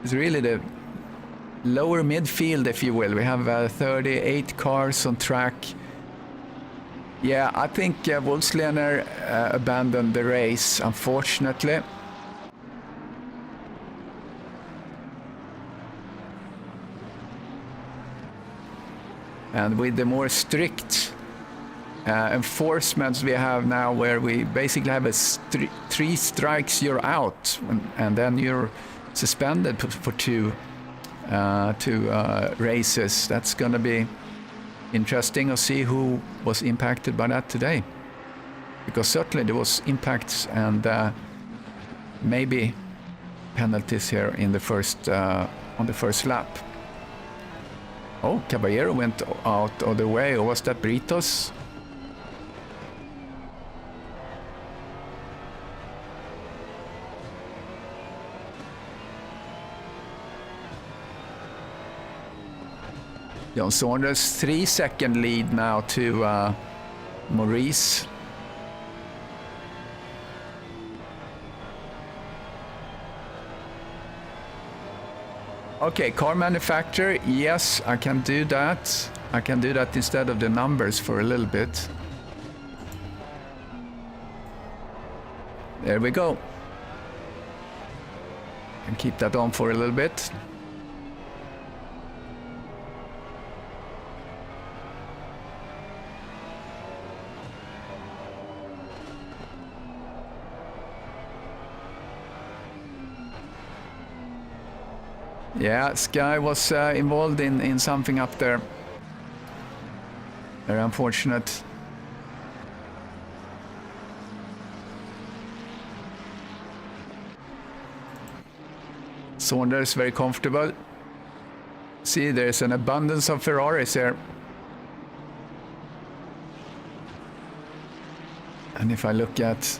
[SPEAKER 1] It's really the lower midfield, if you will. We have 38 cars on track. Yeah, I think Wolfslener abandoned the race, unfortunately. And with the more strict enforcements we have now, where we basically have 3 strikes, you're out, and then you're suspended for two races. That's going to be interesting to see who was impacted by that today, because certainly there was impacts and maybe penalties here in the first on the first lap. Oh, Caballero went out of the way, or was that Britos? John Saunders, 3-second lead now to Maurice. Okay, car manufacturer, yes, I can do that. I can do that instead of the numbers for a little bit. There we go. And keep that on for a little bit. Yeah, Sky was involved in something up there. Very unfortunate. Saunders very comfortable. See, there's an abundance of Ferraris here. And if I look at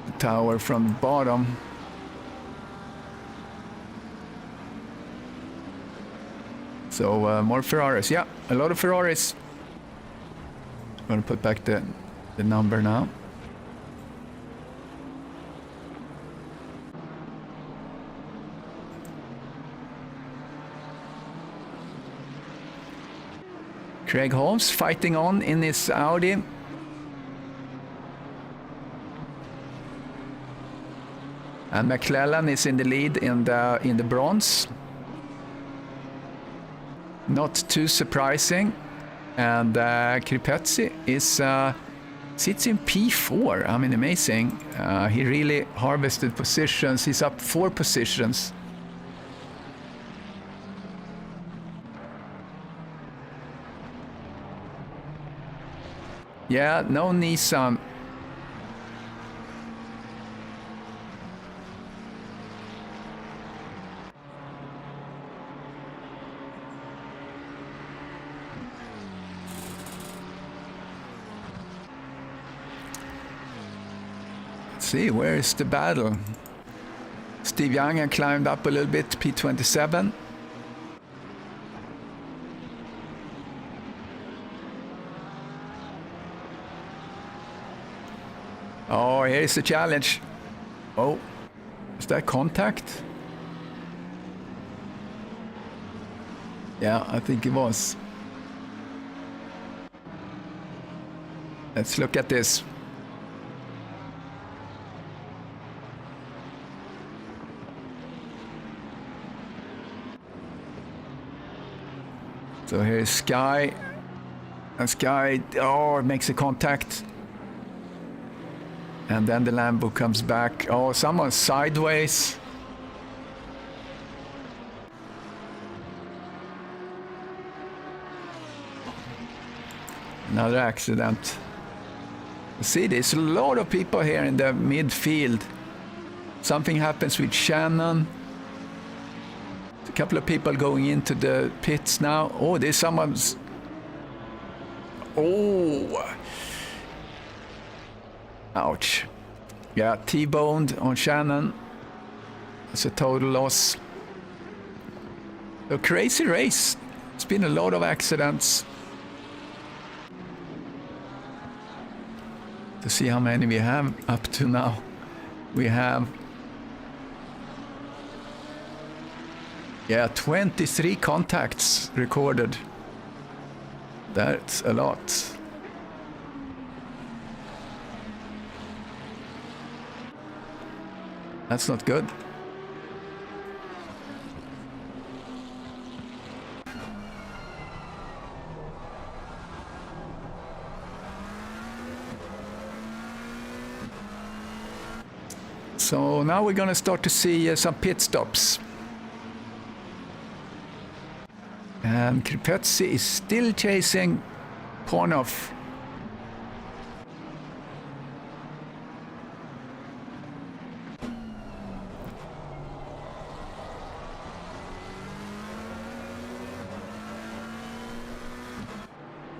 [SPEAKER 1] the tower from the bottom, so more Ferraris. Yeah, a lot of Ferraris. I'm going to put back the number now. Craig Holmes fighting on in his Audi. And McClellan is in the lead in the bronze. Not too surprising. And Kripetzi is sits in P4. I mean, amazing. He really harvested positions. He's up 4 positions. Yeah, no Nissan. See, where is the battle? Steve Young had climbed up a little bit, P27. Oh, here's the challenge. Oh, is that contact? Yeah, I think it was. Let's look at this. So here's Sky. And Sky, oh, it makes a contact. And then the Lambo comes back. Oh, someone's sideways. Another accident. See, there's a lot of people here in the midfield. Something happens with Shannon. A couple of people going into the pits now. Oh, there's someone's... Oh! Ouch. Yeah, T-boned on Shannon. It's a total loss. A crazy race. It's been a lot of accidents. To see how many we have up to now. We have... Yeah, 23 contacts recorded. That's a lot. That's not good. So now we're going to start to see some pit stops. And Kripetsi is still chasing Pornov.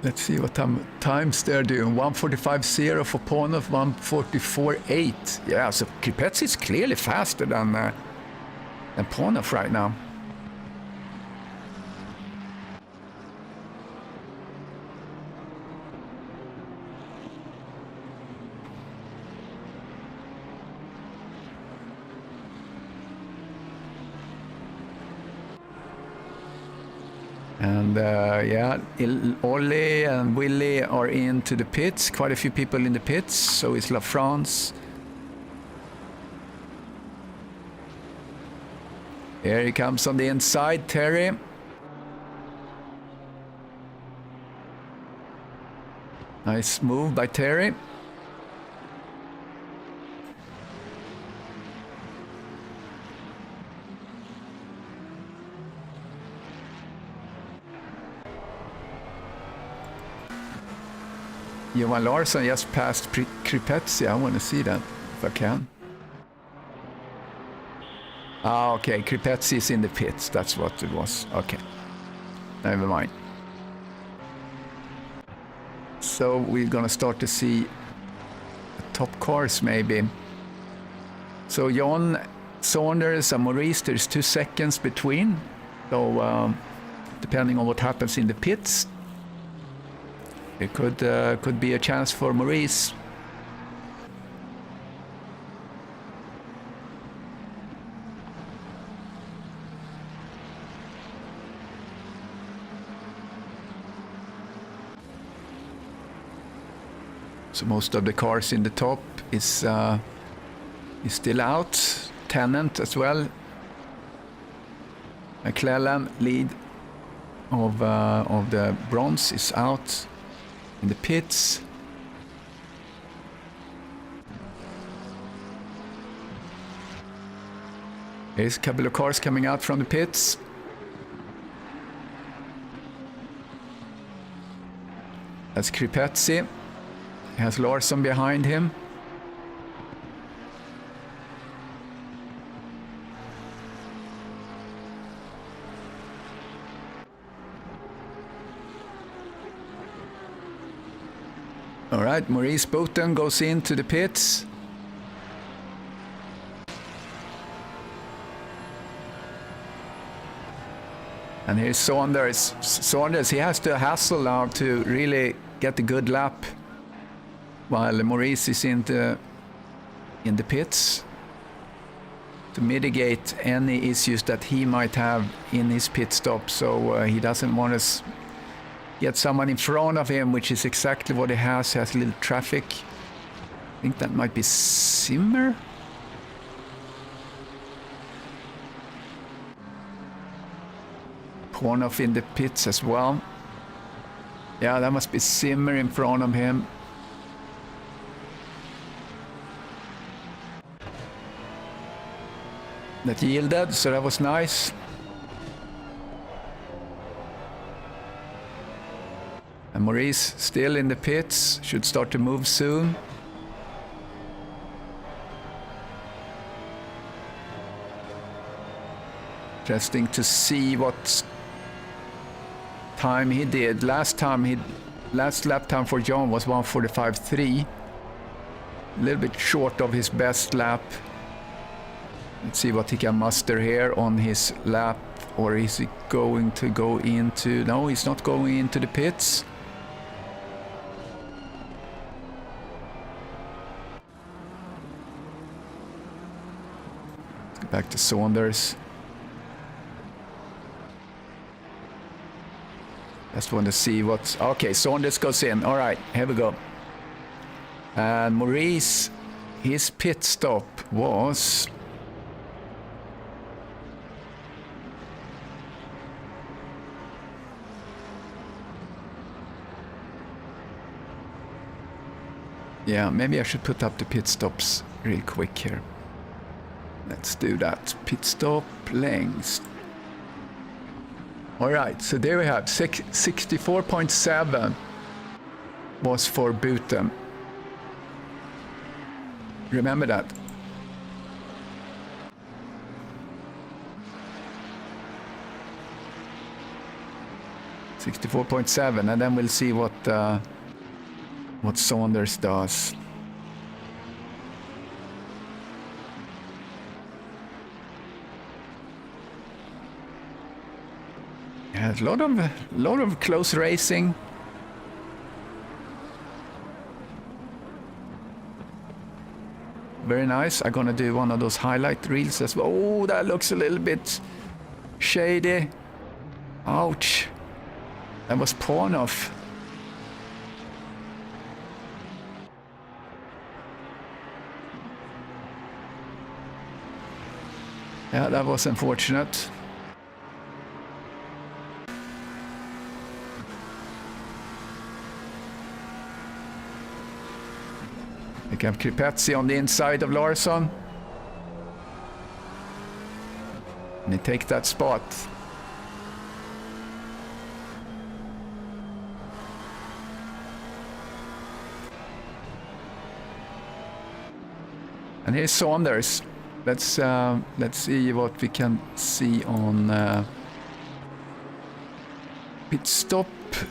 [SPEAKER 1] Let's see what times they're doing. 1:45.0 for Pornov, 1:44.8. Yeah, so Kripetsi is clearly faster than Pornov right now. And yeah, Ollie and Willie are into the pits. Quite a few people in the pits. So is La France. Here he comes on the inside, Terry. Nice move by Terry. Johan Larsson just passed Kripetsi. I want to see that if I can. Ah, okay. Kripetsi is in the pits. That's what it was. Okay. Never mind. So we're going to start to see the top cars maybe. So John Saunders and Maurice, there's 2 seconds between. So depending on what happens in the pits, it could be a chance for Maurice. So most of the cars in the top is still out. Tennant as well. McClellan, lead of the bronze, is out in the pits. There's a couple of cars coming out from the pits. That's Kripetsi. He has Larsson behind him. All right, Maurice Bouton goes into the pits. And here's Saunders. Saunders, he has to hassle now to really get a good lap, while Maurice is in the pits to mitigate any issues that he might have in his pit stop. So he doesn't want to get someone in front of him, which is exactly what he has. He has a little traffic. I think that might be Simmer. Pornov in the pits as well. Yeah, that must be Simmer in front of him. that yielded, so that was nice. And Maurice still in the pits, should start to move soon. Interesting to see what time he did. Last lap time for John was 1:45.3. A little bit short of his best lap. Let's see what he can muster here on his lap. Or is he going to go into... No, he's not going into the pits. Let's go back to Saunders. Just want to see what's... Okay, Saunders goes in. All right, here we go. And Maurice, his pit stop was... Yeah, maybe I should put up the pit stops real quick here. Let's do that. Pit stop length. All right, so there we have 64.7 was for Buten. Remember that. $64.7, and then we'll see what Saunders does. Yeah, a lot of close racing. Very nice. I'm gonna do one of those highlight reels as well. Oh, that looks a little bit shady. Ouch. That was Pornoff. Yeah, that was unfortunate. We have Kripetzi on the inside of Larsson. And he takes that spot. And here's Saunders. Let's see what we can see on pit stop,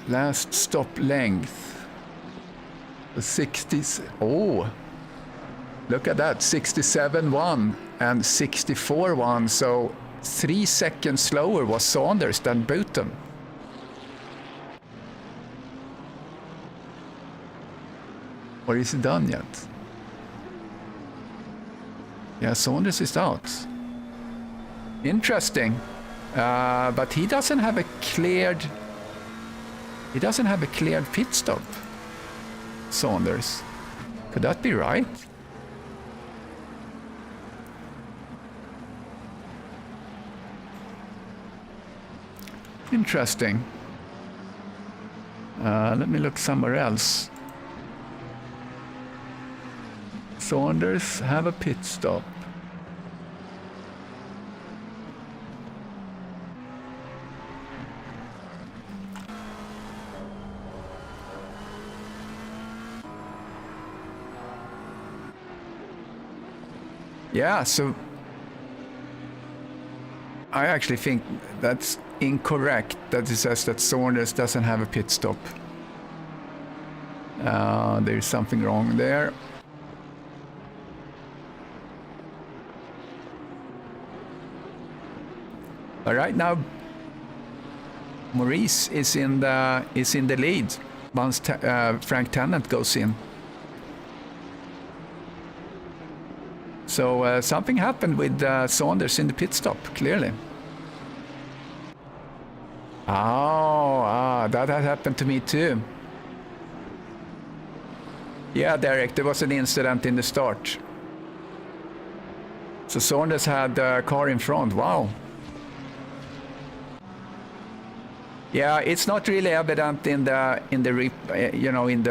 [SPEAKER 1] last stop length. The 60s. Oh, look at that, 67.1 and 64.1. So 3 seconds slower was Saunders than Buten. Or is it done yet? Yeah, Saunders is out. Interesting. But he doesn't have a cleared pit stop. Saunders. Could that be right? Interesting. Let me look somewhere else. Saunders have a pit stop. Yeah, so I actually think that's incorrect that it says that Saunders doesn't have a pit stop. There's something wrong there. But right now, Maurice is in the lead once Frank Tennant goes in. So something happened with Saunders in the pit stop, clearly. Oh, that had happened to me too. Yeah, Derek, there was an incident in the start. So Saunders had a car in front. Wow. Yeah, it's not really evident in the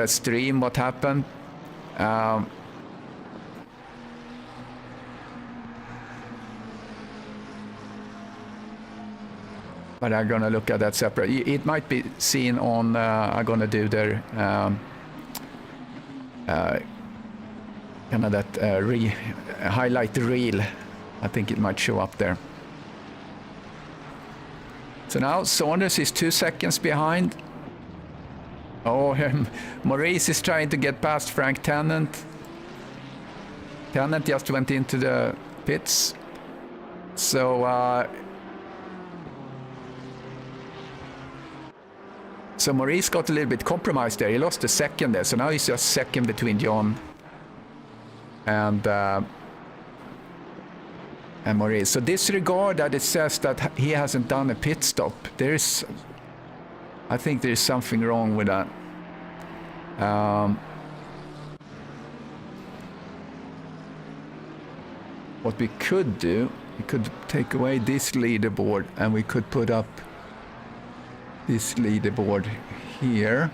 [SPEAKER 1] stream what happened. but I'm gonna look at that separate. It might be seen on, I'm gonna do their kind of that highlight the reel. I think it might show up there. So now Saunders is 2 seconds behind. Oh, Maurice is trying to get past Frank Tennant. Tennant just went into the pits. So so Maurice got a little bit compromised there. He lost a second there. So now he's just second between John and Maurice. So disregard that it says that he hasn't done a pit stop. I think there's something wrong with that. What we could do, we could take away this leaderboard and we could put up this leaderboard here.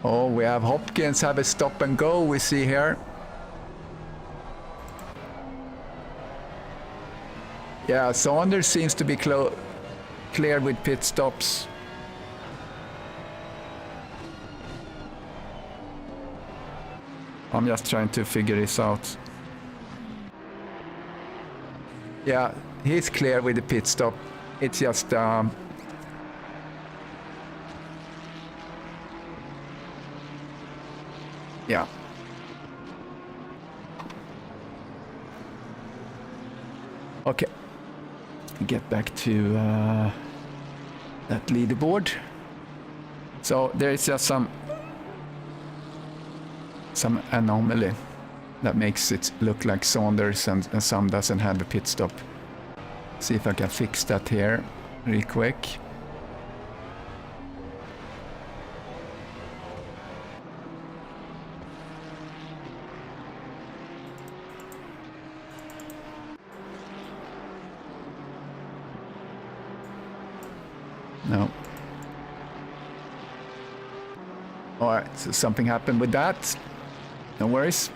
[SPEAKER 1] Oh, we have Hopkins have a stop and go, we see here. Yeah, Saunders seems to be clear with pit stops. I'm just trying to figure this out. Yeah, he's clear with the pit stop. It's just yeah. Okay. Get back to that leaderboard. So there is just some anomaly that makes it look like Saunders and some doesn't have a pit stop. See if I can fix that here real quick. No. All right, so something happened with that. No worries.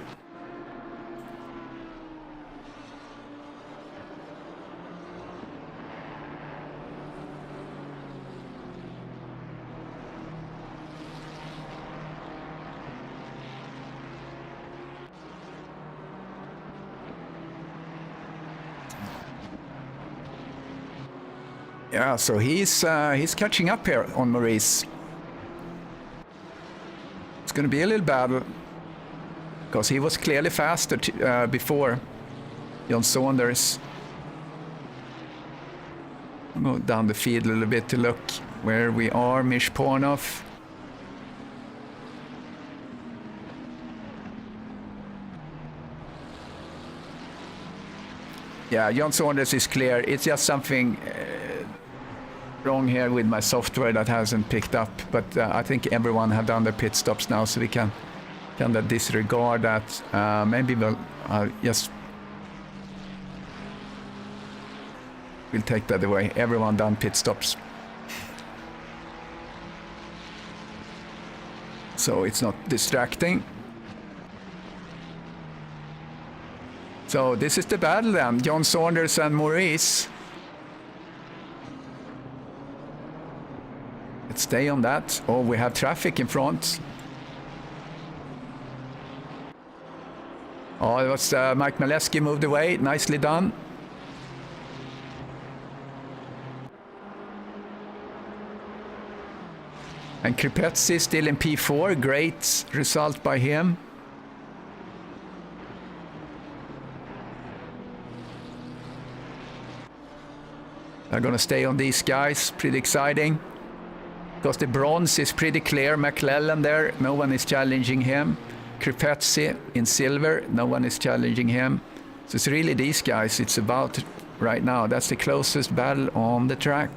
[SPEAKER 1] Yeah, so he's catching up here on Maurice. It's going to be a little battle because he was clearly faster before John Saunders. I'll go down the field a little bit to look where we are. Mish Pornoff. Yeah, John Saunders is clear. It's just something wrong here with my software that hasn't picked up, but I think everyone have done their pit stops now, so we can disregard that. Maybe we'll take that away. Everyone done pit stops, so it's not distracting. So this is the battle then, John Saunders and Maurice. Let's stay on that. Oh, we have traffic in front. Oh, it was Mike Maleski moved away. Nicely done. And Kripetzi still in P4. Great result by him. I'm going to stay on these guys. Pretty exciting. Because the bronze is pretty clear. McClellan there, no one is challenging him. Kripetzi in silver, no one is challenging him. So it's really these guys it's about right now. That's the closest battle on the track.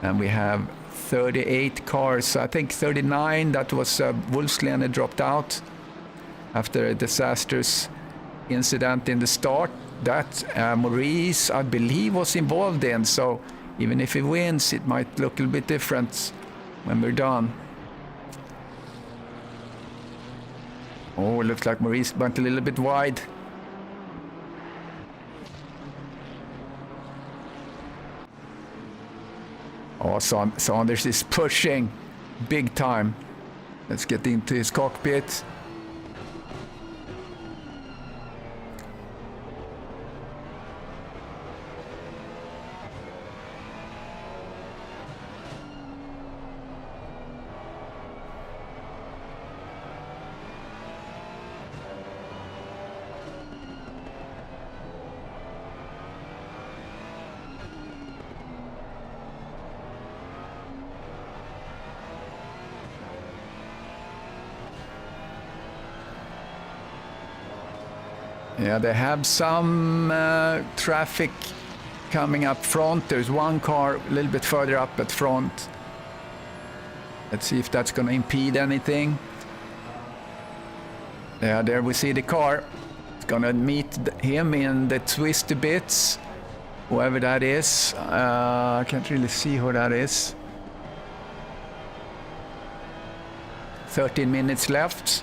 [SPEAKER 1] And we have 38 cars. I think 39, that was Wolfslene dropped out after a disastrous incident in the start. That Maurice, I believe, was involved in. So even if he wins, it might look a little bit different when we're done. Oh, it looks like Maurice went a little bit wide. Oh, Saunders is pushing big time. Let's get into his cockpit. Yeah, they have some traffic coming up front. There's one car a little bit further up at front. Let's see if that's going to impede anything. Yeah, there we see the car. It's going to meet him in the twisty bits, whoever that is. I can't really see who that is. 13 minutes left.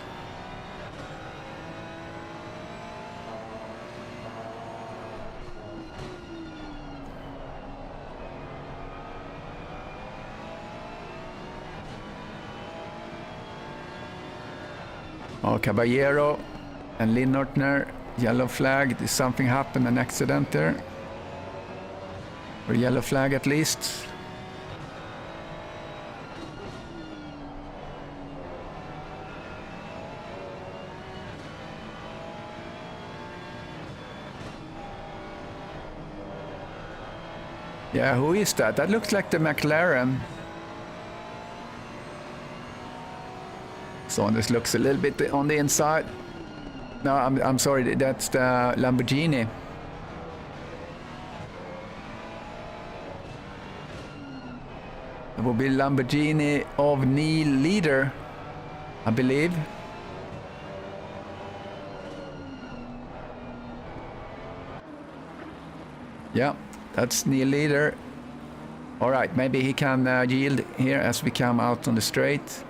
[SPEAKER 1] Oh, Caballero and Linnortner, yellow flag. Did something happen, an accident there? Or yellow flag at least. Yeah, who is that? That looks like the McLaren. So this looks a little bit on the inside. No, I'm sorry, that's the Lamborghini. It will be Lamborghini of Neil Leader, I believe. Yeah, that's Neil Leader. All right, maybe he can yield here as we come out on the straight.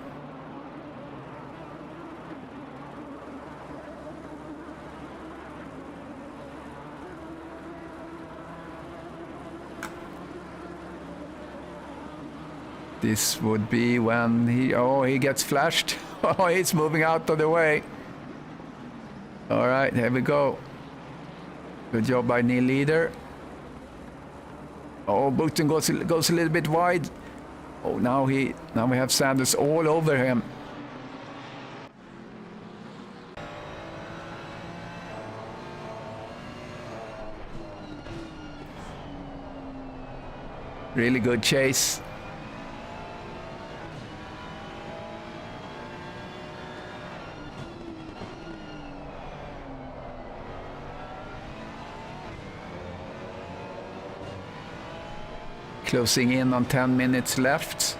[SPEAKER 1] This would be when he gets flashed. Oh, he's moving out of the way. All right, here we go. Good job by Neil Leader. Oh, Button goes a little bit wide. Oh, now we have Sanders all over him. Really good chase. Closing in on 10 minutes left.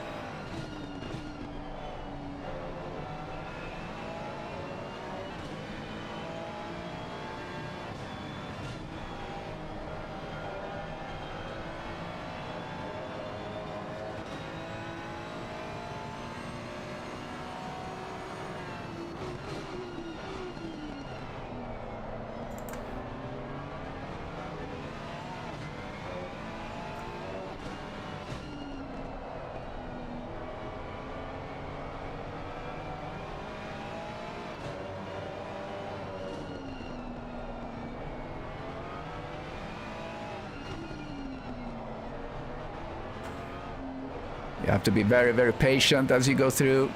[SPEAKER 1] You have to be very, very patient as you go through,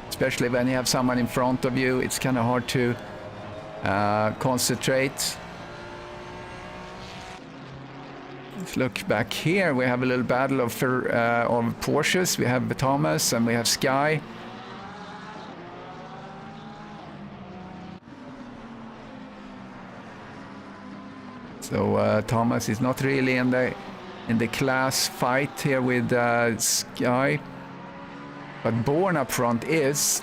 [SPEAKER 1] especially when you have someone in front of you. It's kind of hard to concentrate. Let's look back here. We have a little battle of Porsches. We have Thomas and we have Sky. So Thomas is not really in the class fight here with Sky, but Bourne up front is.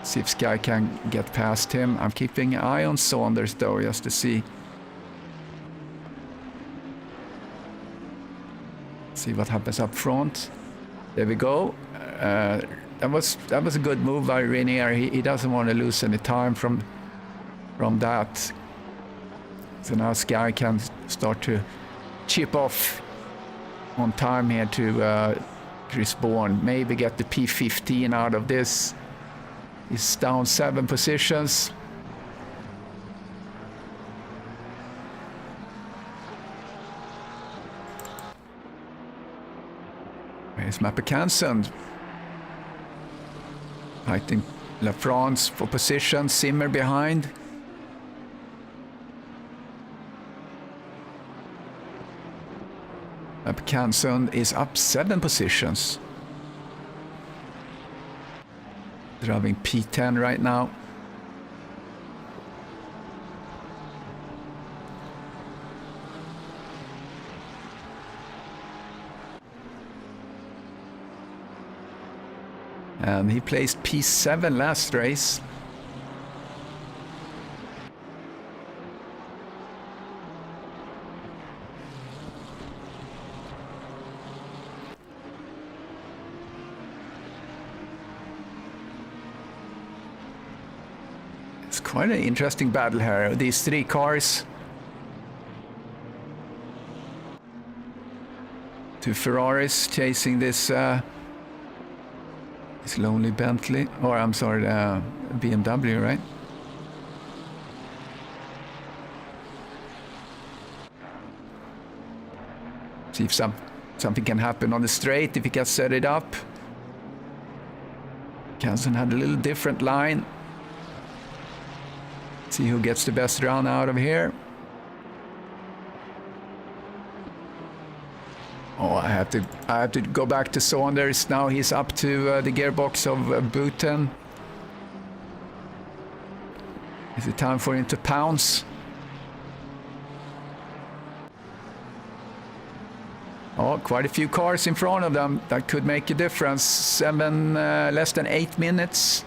[SPEAKER 1] See if Sky can get past him. I'm keeping an eye on Saunders though, just to see what happens up front. There we go. That was a good move by Renier. He doesn't want to lose any time from that. So now Sky can start to chip off on time here to respawn. Maybe get the P15 out of this. He's down 7 positions. Here's Mappekansen. Fighting La France for position. Zimmer behind. Mappekansen is up 7 positions. Driving P10 right now. And he placed P7 last race. It's quite an interesting battle here. These 3 cars. 2 Ferraris chasing this lonely Bentley, or I'm sorry, BMW, right? See if something can happen on the straight if he can set it up. Kansen had a little different line. See who gets the best run out of here. Oh, I have to go back to Saunders now. He's up to the gearbox of Buten. Is it time for him to pounce? Oh, quite a few cars in front of them. That could make a difference. Less than 8 minutes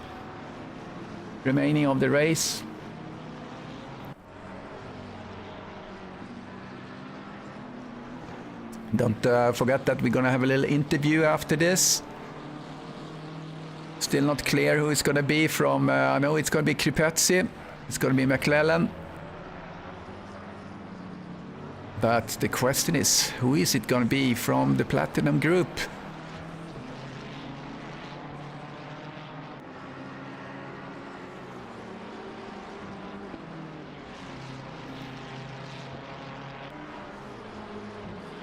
[SPEAKER 1] remaining of the race. Don't forget that we're going to have a little interview after this. Still not clear who it's going to be from. I know it's going to be Kripetzi. It's going to be McClellan. But the question is, who is it going to be from the Platinum Group?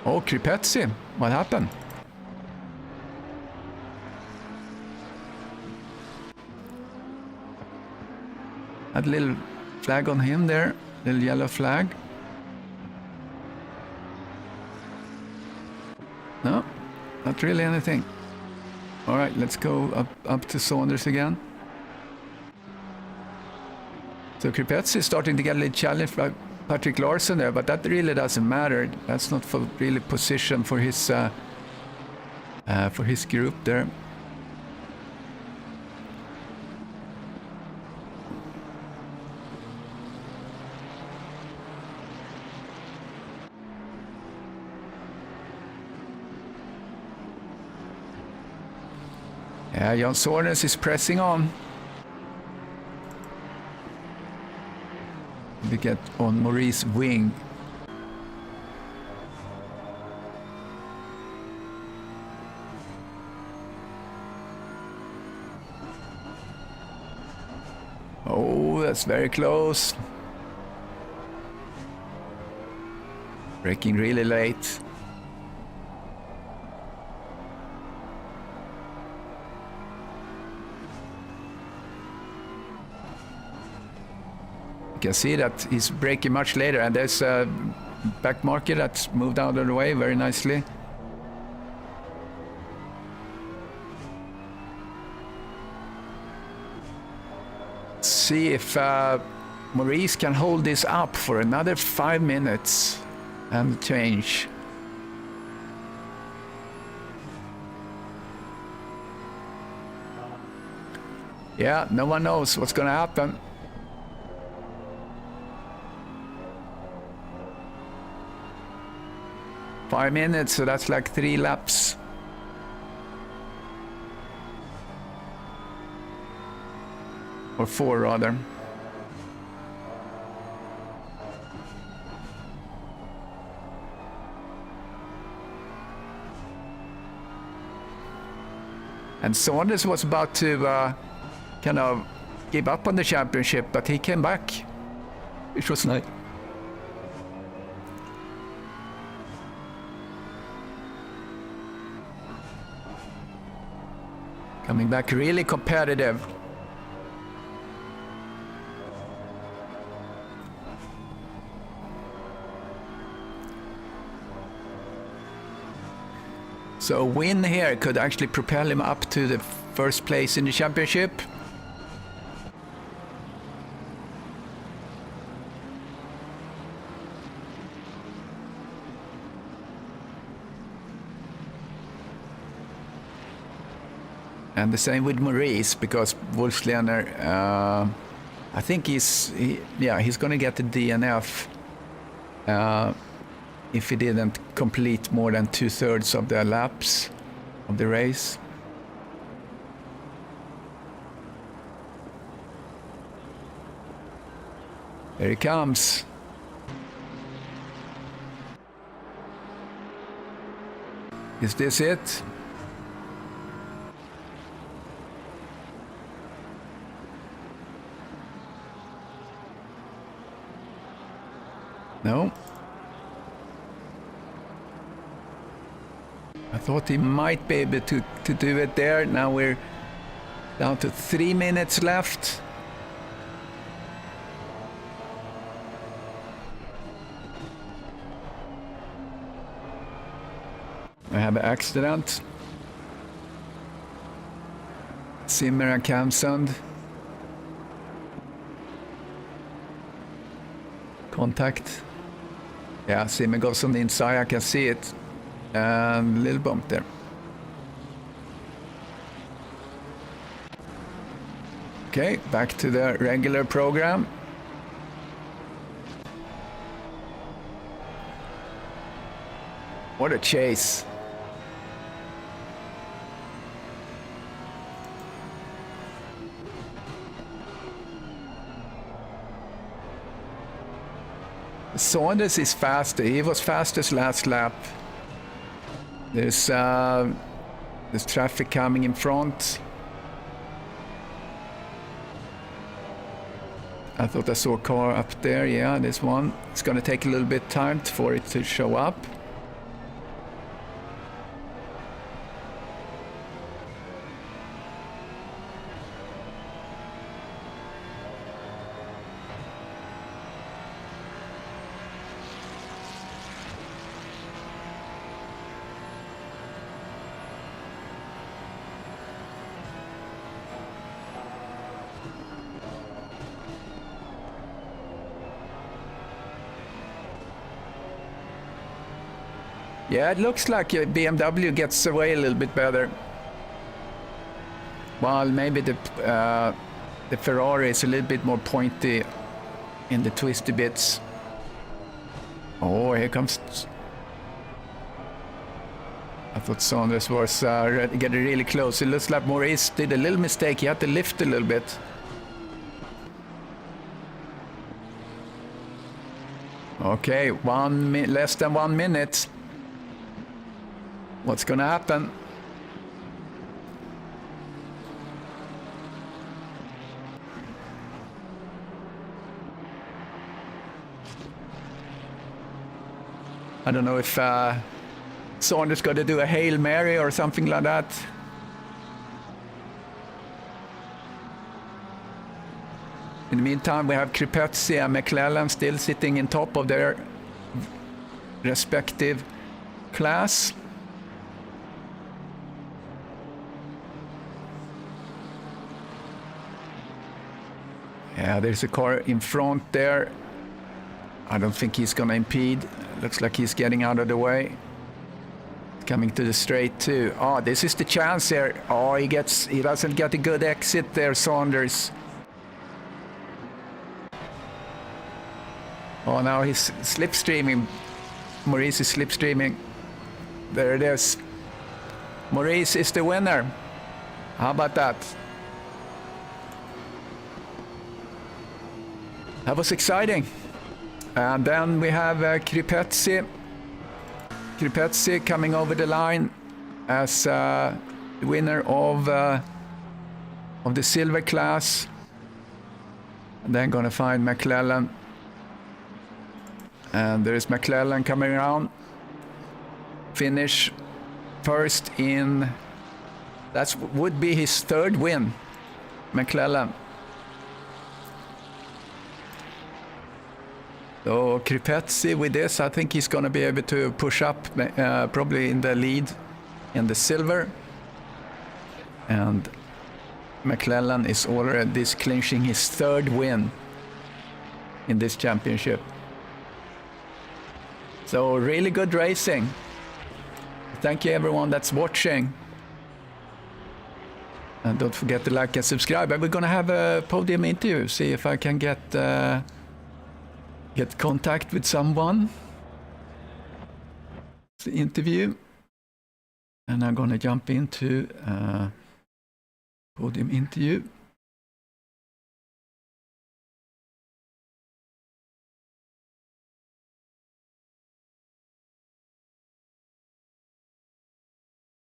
[SPEAKER 1] Oh, Kripetzi, what happened? Had a little flag on him there, little yellow flag. No, not really anything. All right, let's go up to Saunders again. So Kripetzi is starting to get a little challenge by Patrick Larson there, but that really doesn't matter. That's not for really position for his group there. Yeah, Jan Sornes is pressing on. We get on Maurice wing. Oh, that's very close. Braking really late. You can see that he's braking much later, and there's a back marker that's moved out of the way very nicely. See if Maurice can hold this up for another 5 minutes and change. Yeah, no one knows what's going to happen. Five minutes, so that's like 3 laps. Or 4 rather. And Saunders was about to kind of give up on the championship, but he came back, which was nice. Coming back really competitive. So a win here could actually propel him up to the first place in the championship. And the same with Maurice, because Wolfslener, I think he's going to get the DNF if he didn't complete more than 2/3 of the laps of the race. There he comes. Is this it? No. I thought he might be able to do it there. Now we're down to 3 minutes left. I have an accident. Zimmer and Kamsund. Contact. Yeah, Zimmer goes on the inside, I can see it. And a little bump there. Okay, back to the regular program. What a chase. Saunders is faster. He was fastest last lap. There's traffic coming in front. I thought I saw a car up there. Yeah, there's one. It's going to take a little bit time for it to show up. Yeah, it looks like BMW gets away a little bit better. While maybe the Ferrari is a little bit more pointy in the twisty bits. Oh, here comes... I thought Saunders was getting really close. It looks like Maurice did a little mistake. He had to lift a little bit. Okay, less than 1 minute. What's gonna happen? I don't know if Saunders got to do a Hail Mary or something like that. In the meantime, we have Kripetzi and McClellan still sitting in top of their respective class. Yeah, there's a car in front there. I don't think he's gonna impede. Looks like he's getting out of the way. Coming to the straight too. Oh, this is the chance here. Oh, he doesn't get a good exit there, Saunders. Oh, now he's slipstreaming. Maurice is slipstreaming. There it is. Maurice is the winner. How about that? That was exciting. And then we have Kripetzi. Kripetzi coming over the line as the winner of the silver class. And then gonna find McClellan. And there is McClellan coming around. Finish first in, that would be his third win, McClellan. So Kripetsi with this, I think he's going to be able to push up, probably in the lead in the silver. And McClellan is already clinching his third win in this championship. So really good racing. Thank you everyone that's watching. And don't forget to like and subscribe. And we're going to have a podium interview, see if I can get contact with someone. The interview. And I'm going to jump into podium interview.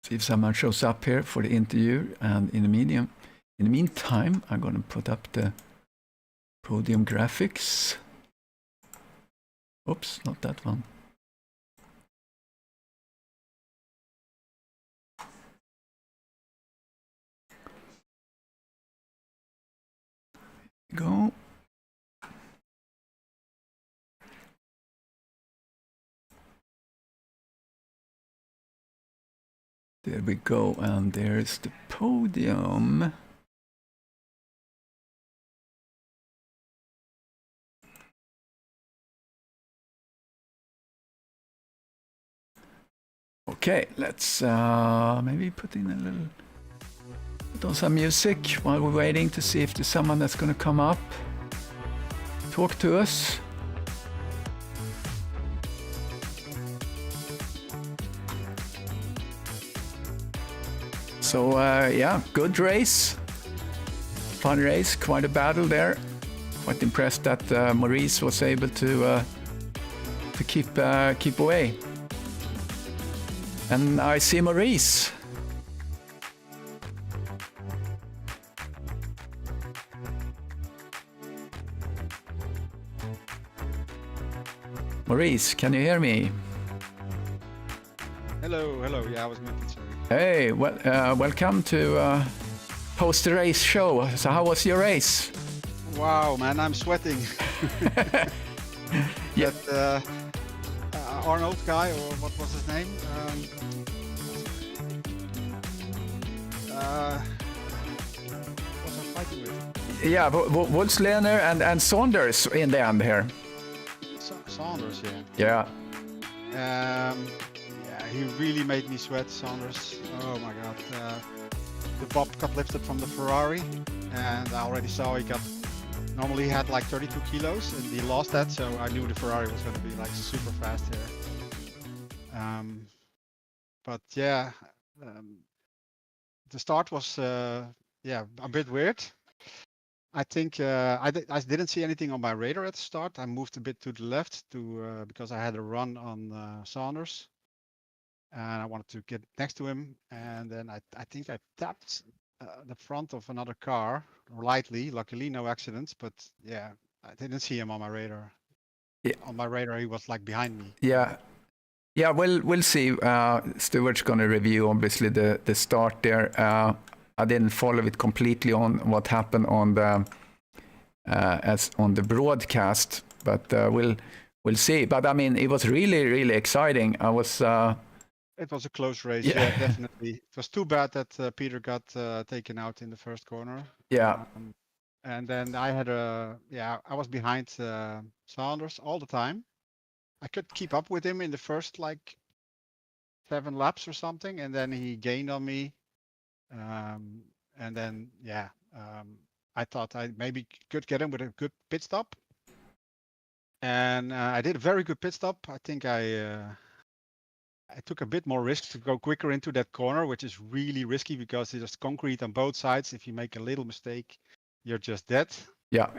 [SPEAKER 1] See if someone shows up here for the interview. And in the meantime, I'm going to put up the podium graphics. Oops, not that one. Go. There we go, and there's the podium. Okay, let's maybe put on some music while we're waiting to see if there's someone that's going to come up, talk to us. So yeah, good race, fun race, quite a battle there. Quite impressed that Maurice was able to keep away. And I see Maurice. Maurice, can you hear me?
[SPEAKER 2] Hello. Yeah, I was muted, sorry.
[SPEAKER 1] Hey, well, welcome to Post Race Show. So how was your race?
[SPEAKER 2] Wow, man, I'm sweating.
[SPEAKER 1] Yeah.
[SPEAKER 2] That Arnold guy, or what was his name? Was I fighting with?
[SPEAKER 1] Yeah, Wolfslener and Saunders in the end here.
[SPEAKER 2] Saunders, yeah.
[SPEAKER 1] Yeah.
[SPEAKER 2] Yeah, he really made me sweat, Saunders. Oh my god. The bob got lifted from the Ferrari, and I already saw normally he had like 32 kilos, and he lost that, so I knew the Ferrari was going to be like super fast here. But yeah, the start was yeah, a bit weird. I think I didn't see anything on my radar at the start. I moved a bit to the left because I had a run on Saunders, and I wanted to get next to him. And then I think I tapped the front of another car lightly. Luckily, no accidents. But yeah, I didn't see him on my radar.
[SPEAKER 1] Yeah.
[SPEAKER 2] On my radar, he was like behind me.
[SPEAKER 1] Yeah. Yeah, we'll see. Stuart's going to review, obviously, the start there. I didn't follow it completely on what happened on the broadcast, but we'll see. But I mean, it was really exciting. It was a
[SPEAKER 2] close race. Yeah, definitely. It was too bad that Peter got taken out in the first corner.
[SPEAKER 1] Yeah.
[SPEAKER 2] And then I was behind Saunders all the time. I could keep up with him in the first like 7 laps or something, and then he gained on me. And then I thought I maybe could get him with a good pit stop, and I did a very good pit stop. I think I took a bit more risk to go quicker into that corner, which is really risky because there's concrete on both sides. If you make a little mistake, you're just dead.
[SPEAKER 1] Yeah.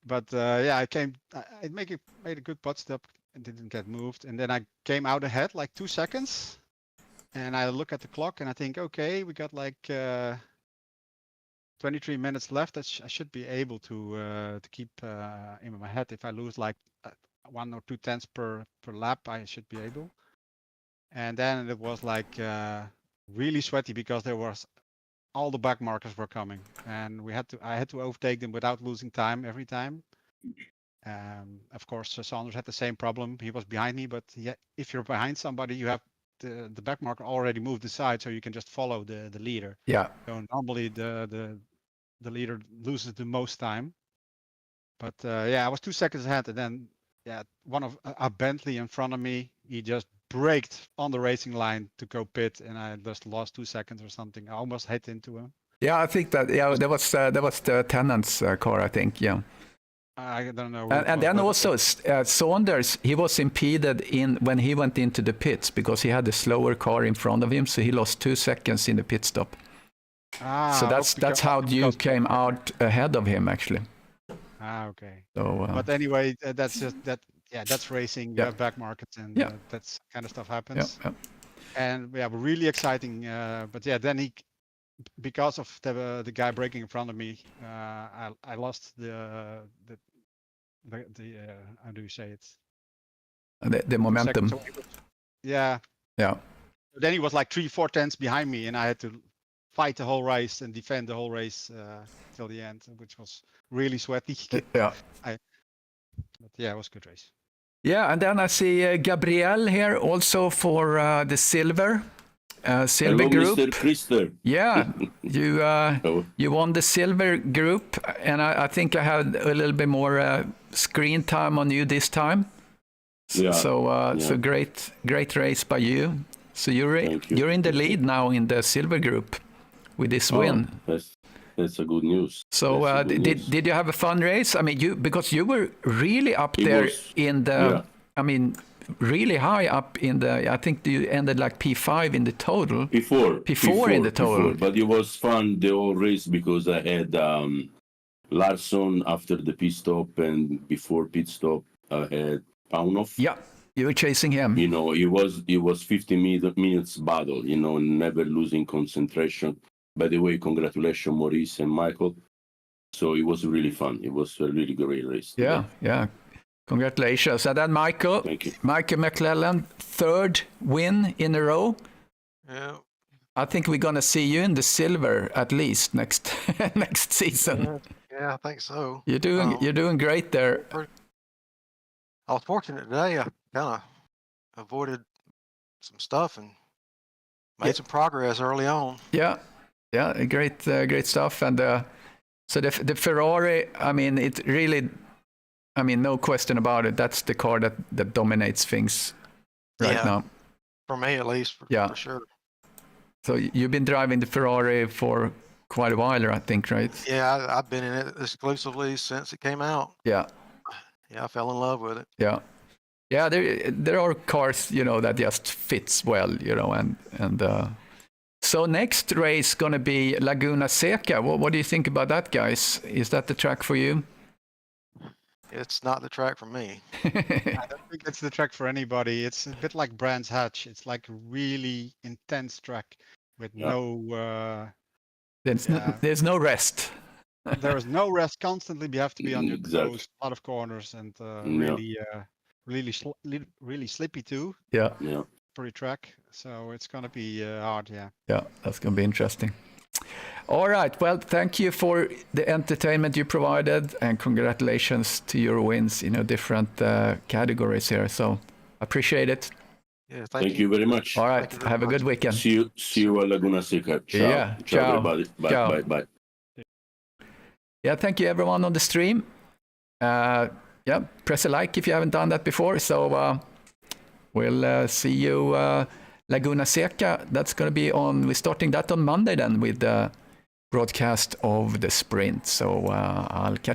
[SPEAKER 2] But I made a good pit stop and didn't get moved, and then I came out ahead like 2 seconds. And I look at the clock and I think, okay, we got like 23 minutes left. I should be able to keep in my head. If I lose like 1 or 2 tenths per lap, I should be able. And then it was like really sweaty because there was all the back markers were coming, and I had to overtake them without losing time every time. Of course, Sanders had the same problem. He was behind me, but if you're behind somebody, you have the back marker already moved aside, so you can just follow the leader.
[SPEAKER 1] Yeah.
[SPEAKER 2] So normally the leader loses the most time. But I was 2 seconds ahead, and then one of a Bentley in front of me, he just braked on the racing line to go pit, and I just lost 2 seconds or something. I almost hit into him.
[SPEAKER 1] Yeah, I think that. Yeah, that was the Tennant's car, I think. Yeah.
[SPEAKER 2] I don't know.
[SPEAKER 1] And then also Saunders, he was impeded when he went into the pits because he had a slower car in front of him, so he lost 2 seconds in the pit stop. So that's how you came out ahead of him, actually.
[SPEAKER 2] Okay.
[SPEAKER 1] So,
[SPEAKER 2] but anyway, that's just that. Yeah, that's racing. You have back markets, and that's kind of stuff happens.
[SPEAKER 1] Yeah.
[SPEAKER 2] And really exciting. But then because of the guy braking in front of me, I lost the how do you say it?
[SPEAKER 1] The momentum.
[SPEAKER 2] Yeah.
[SPEAKER 1] Yeah.
[SPEAKER 2] Then he was like 3-4 tenths behind me, and I had to fight the whole race and defend the whole race till the end, which was really sweaty.
[SPEAKER 1] Yeah.
[SPEAKER 2] But yeah, it was a good race.
[SPEAKER 1] Yeah, and then I see Gabriel here also for the silver
[SPEAKER 3] Hello,
[SPEAKER 1] group.
[SPEAKER 3] Mr. Krister.
[SPEAKER 1] Yeah, you won the silver group, and I think I had a little bit more screen time on you this time.
[SPEAKER 3] Yeah.
[SPEAKER 1] So great race by you. So you're in the lead now in the silver group with this win.
[SPEAKER 3] That's a good news.
[SPEAKER 1] So did you have a fun race? I mean, because you were really up there in the. I mean, really high up in the. I think you ended like P5 in the total. P4 in the total.
[SPEAKER 3] But it was fun the whole race because I had Larsson after the pit stop, and before pit stop I had Paunov.
[SPEAKER 1] Yeah, you were chasing him.
[SPEAKER 3] You know, it was 50 minutes battle. You know, never losing concentration. By the way, congratulations, Maurice and Michael. So it was really fun. It was a really great race.
[SPEAKER 1] Yeah. Congratulations. And then Michael McClellan, 3rd win in a row.
[SPEAKER 4] Yeah.
[SPEAKER 1] I think we're going to see you in the silver at least next season.
[SPEAKER 4] Yeah, I think so.
[SPEAKER 1] You're doing great there.
[SPEAKER 4] I was fortunate today. I kind of avoided some stuff and made some progress early on.
[SPEAKER 1] Yeah, great stuff. And so the Ferrari, I mean, it really, I mean, no question about it. That's the car that dominates things right now.
[SPEAKER 4] For me, at least, for sure.
[SPEAKER 1] So you've been driving the Ferrari for quite a while, I think, right?
[SPEAKER 4] Yeah, I've been in it exclusively since it came out.
[SPEAKER 1] Yeah,
[SPEAKER 4] I fell in love with it.
[SPEAKER 1] Yeah. There are cars, that just fits well, and so next race gonna be Laguna Seca. What do you think about that, guys? Is that the track for you?
[SPEAKER 4] It's not the track for me.
[SPEAKER 2] I don't think it's the track for anybody. It's a bit like Brands Hatch. It's like a really intense track with no.
[SPEAKER 1] There's no rest.
[SPEAKER 2] There is no rest. Constantly, you have to be on your toes. A lot of corners and really slippy too.
[SPEAKER 1] Yeah.
[SPEAKER 2] Pretty track. So it's gonna be hard.
[SPEAKER 1] Yeah, that's gonna be interesting. All right. Well, thank you for the entertainment you provided, and congratulations to your wins in different categories here. So appreciate it.
[SPEAKER 4] Yeah,
[SPEAKER 3] thank you very much.
[SPEAKER 1] All right. Have a good weekend.
[SPEAKER 3] See you at Laguna Seca. Ciao. Ciao, everybody. Bye.
[SPEAKER 1] Yeah, thank you everyone on the stream. Press a like if you haven't done that before. So we'll see you Laguna Seca. That's going to be we're starting that on Monday then with the broadcast of the sprint. So I'll catch